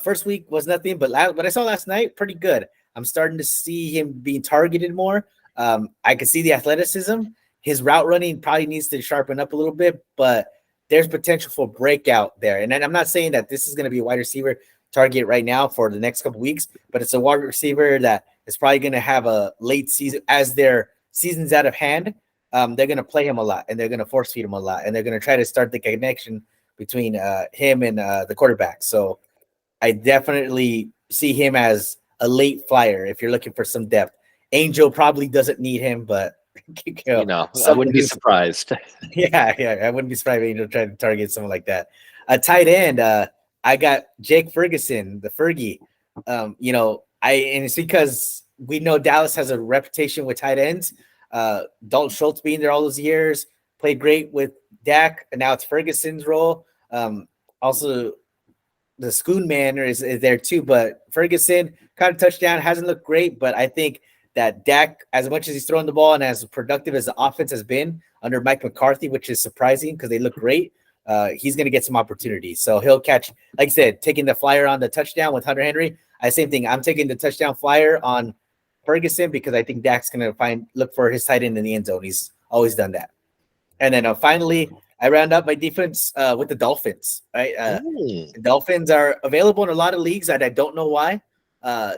first week was nothing, but what I saw last night, pretty good. I'm starting to see him being targeted more. I can see the athleticism. His route running probably needs to sharpen up a little bit, but there's potential for breakout there. And I'm not saying that this is going to be a wide receiver target right now for the next couple weeks, but it's a wide receiver that is probably going to have a late season as their season's out of hand. They're going to play him a lot, and they're going to force feed him a lot, and they're going to try to start the connection between him and the quarterback. So I definitely see him as a late flyer if you're looking for some depth. Angel probably doesn't need him, but I wouldn't be surprised. Yeah, I wouldn't be surprised if Angel tried to target someone like that. A tight end, I got Jake Ferguson, the Fergie. And it's because we know Dallas has a reputation with tight ends. Dalton Schultz being there all those years, played great with Dak, and now it's Ferguson's role. Also, the Schoon man is there too, but Ferguson kind of touchdown, hasn't looked great, but I think that Dak, as much as he's throwing the ball and as productive as the offense has been under Mike McCarthy, which is surprising because they look great, he's going to get some opportunities. So he'll catch, like I said, taking the flyer on the touchdown with Hunter Henry. Same thing. I'm taking the touchdown flyer on Ferguson because I think Dak's going to look for his tight end in the end zone. He's always done that. And then finally, I round up my defense with the Dolphins. Right, the Dolphins are available in a lot of leagues, and I don't know why.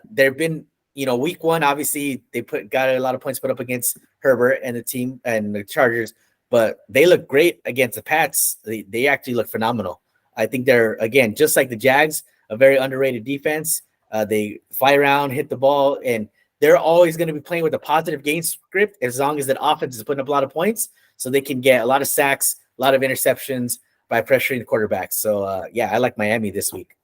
They've been week one, obviously they got a lot of points put up against Herbert and the team and the Chargers, but they look great against the Pats. They actually look phenomenal. I think they're, again, just like the Jags, a very underrated defense. They fly around, hit the ball, and they're always going to be playing with a positive game script as long as that offense is putting up a lot of points, so they can get a lot of sacks, a lot of interceptions by pressuring the quarterback. So, I like Miami this week.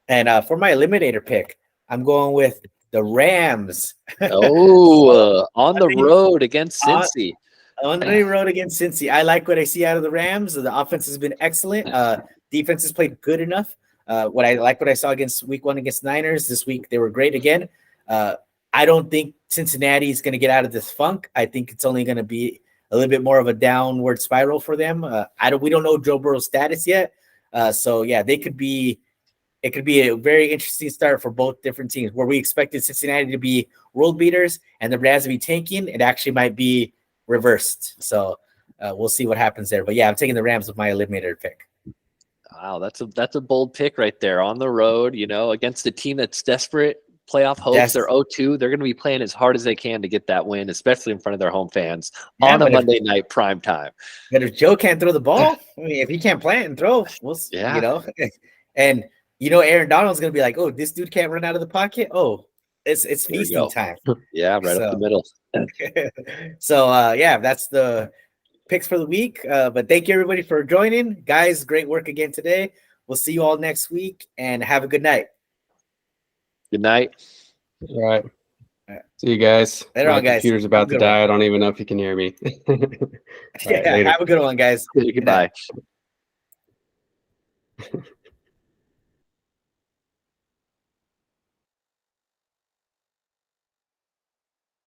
And for my eliminator pick, I'm going with the Rams. On the road against Cincy. On the road against Cincy. I like what I see out of the Rams. The offense has been excellent. Defense has played good enough. What I saw against week one against Niners. This week they were great again. I don't think Cincinnati is going to get out of this funk. I think it's only going to be a little bit more of a downward spiral for them. We don't know Joe Burrow's status yet. It could be a very interesting start for both different teams. Where we expected Cincinnati to be world beaters and the Rams to be tanking, it actually might be reversed. So we'll see what happens there. But I'm taking the Rams with my eliminator pick. Wow, that's a bold pick right there. On the road, against a team that's desperate, playoff hopes. They're 0-2. They're going to be playing as hard as they can to get that win, especially in front of their home fans on a Monday night prime time. But if Joe can't throw the ball, if he can't plant and throw, and Aaron Donald's going to be like, oh, this dude can't run out of the pocket. Oh, it's feasting time. Yeah, right up the middle. So, that's the picks for the week. But thank you, everybody, for joining. Guys, great work again today. We'll see you all next week, and have a good night. Good night. All right. See you guys. Later on, guys. Computer's about to die. I don't even know if you can hear me. Have a good one, guys. Goodbye.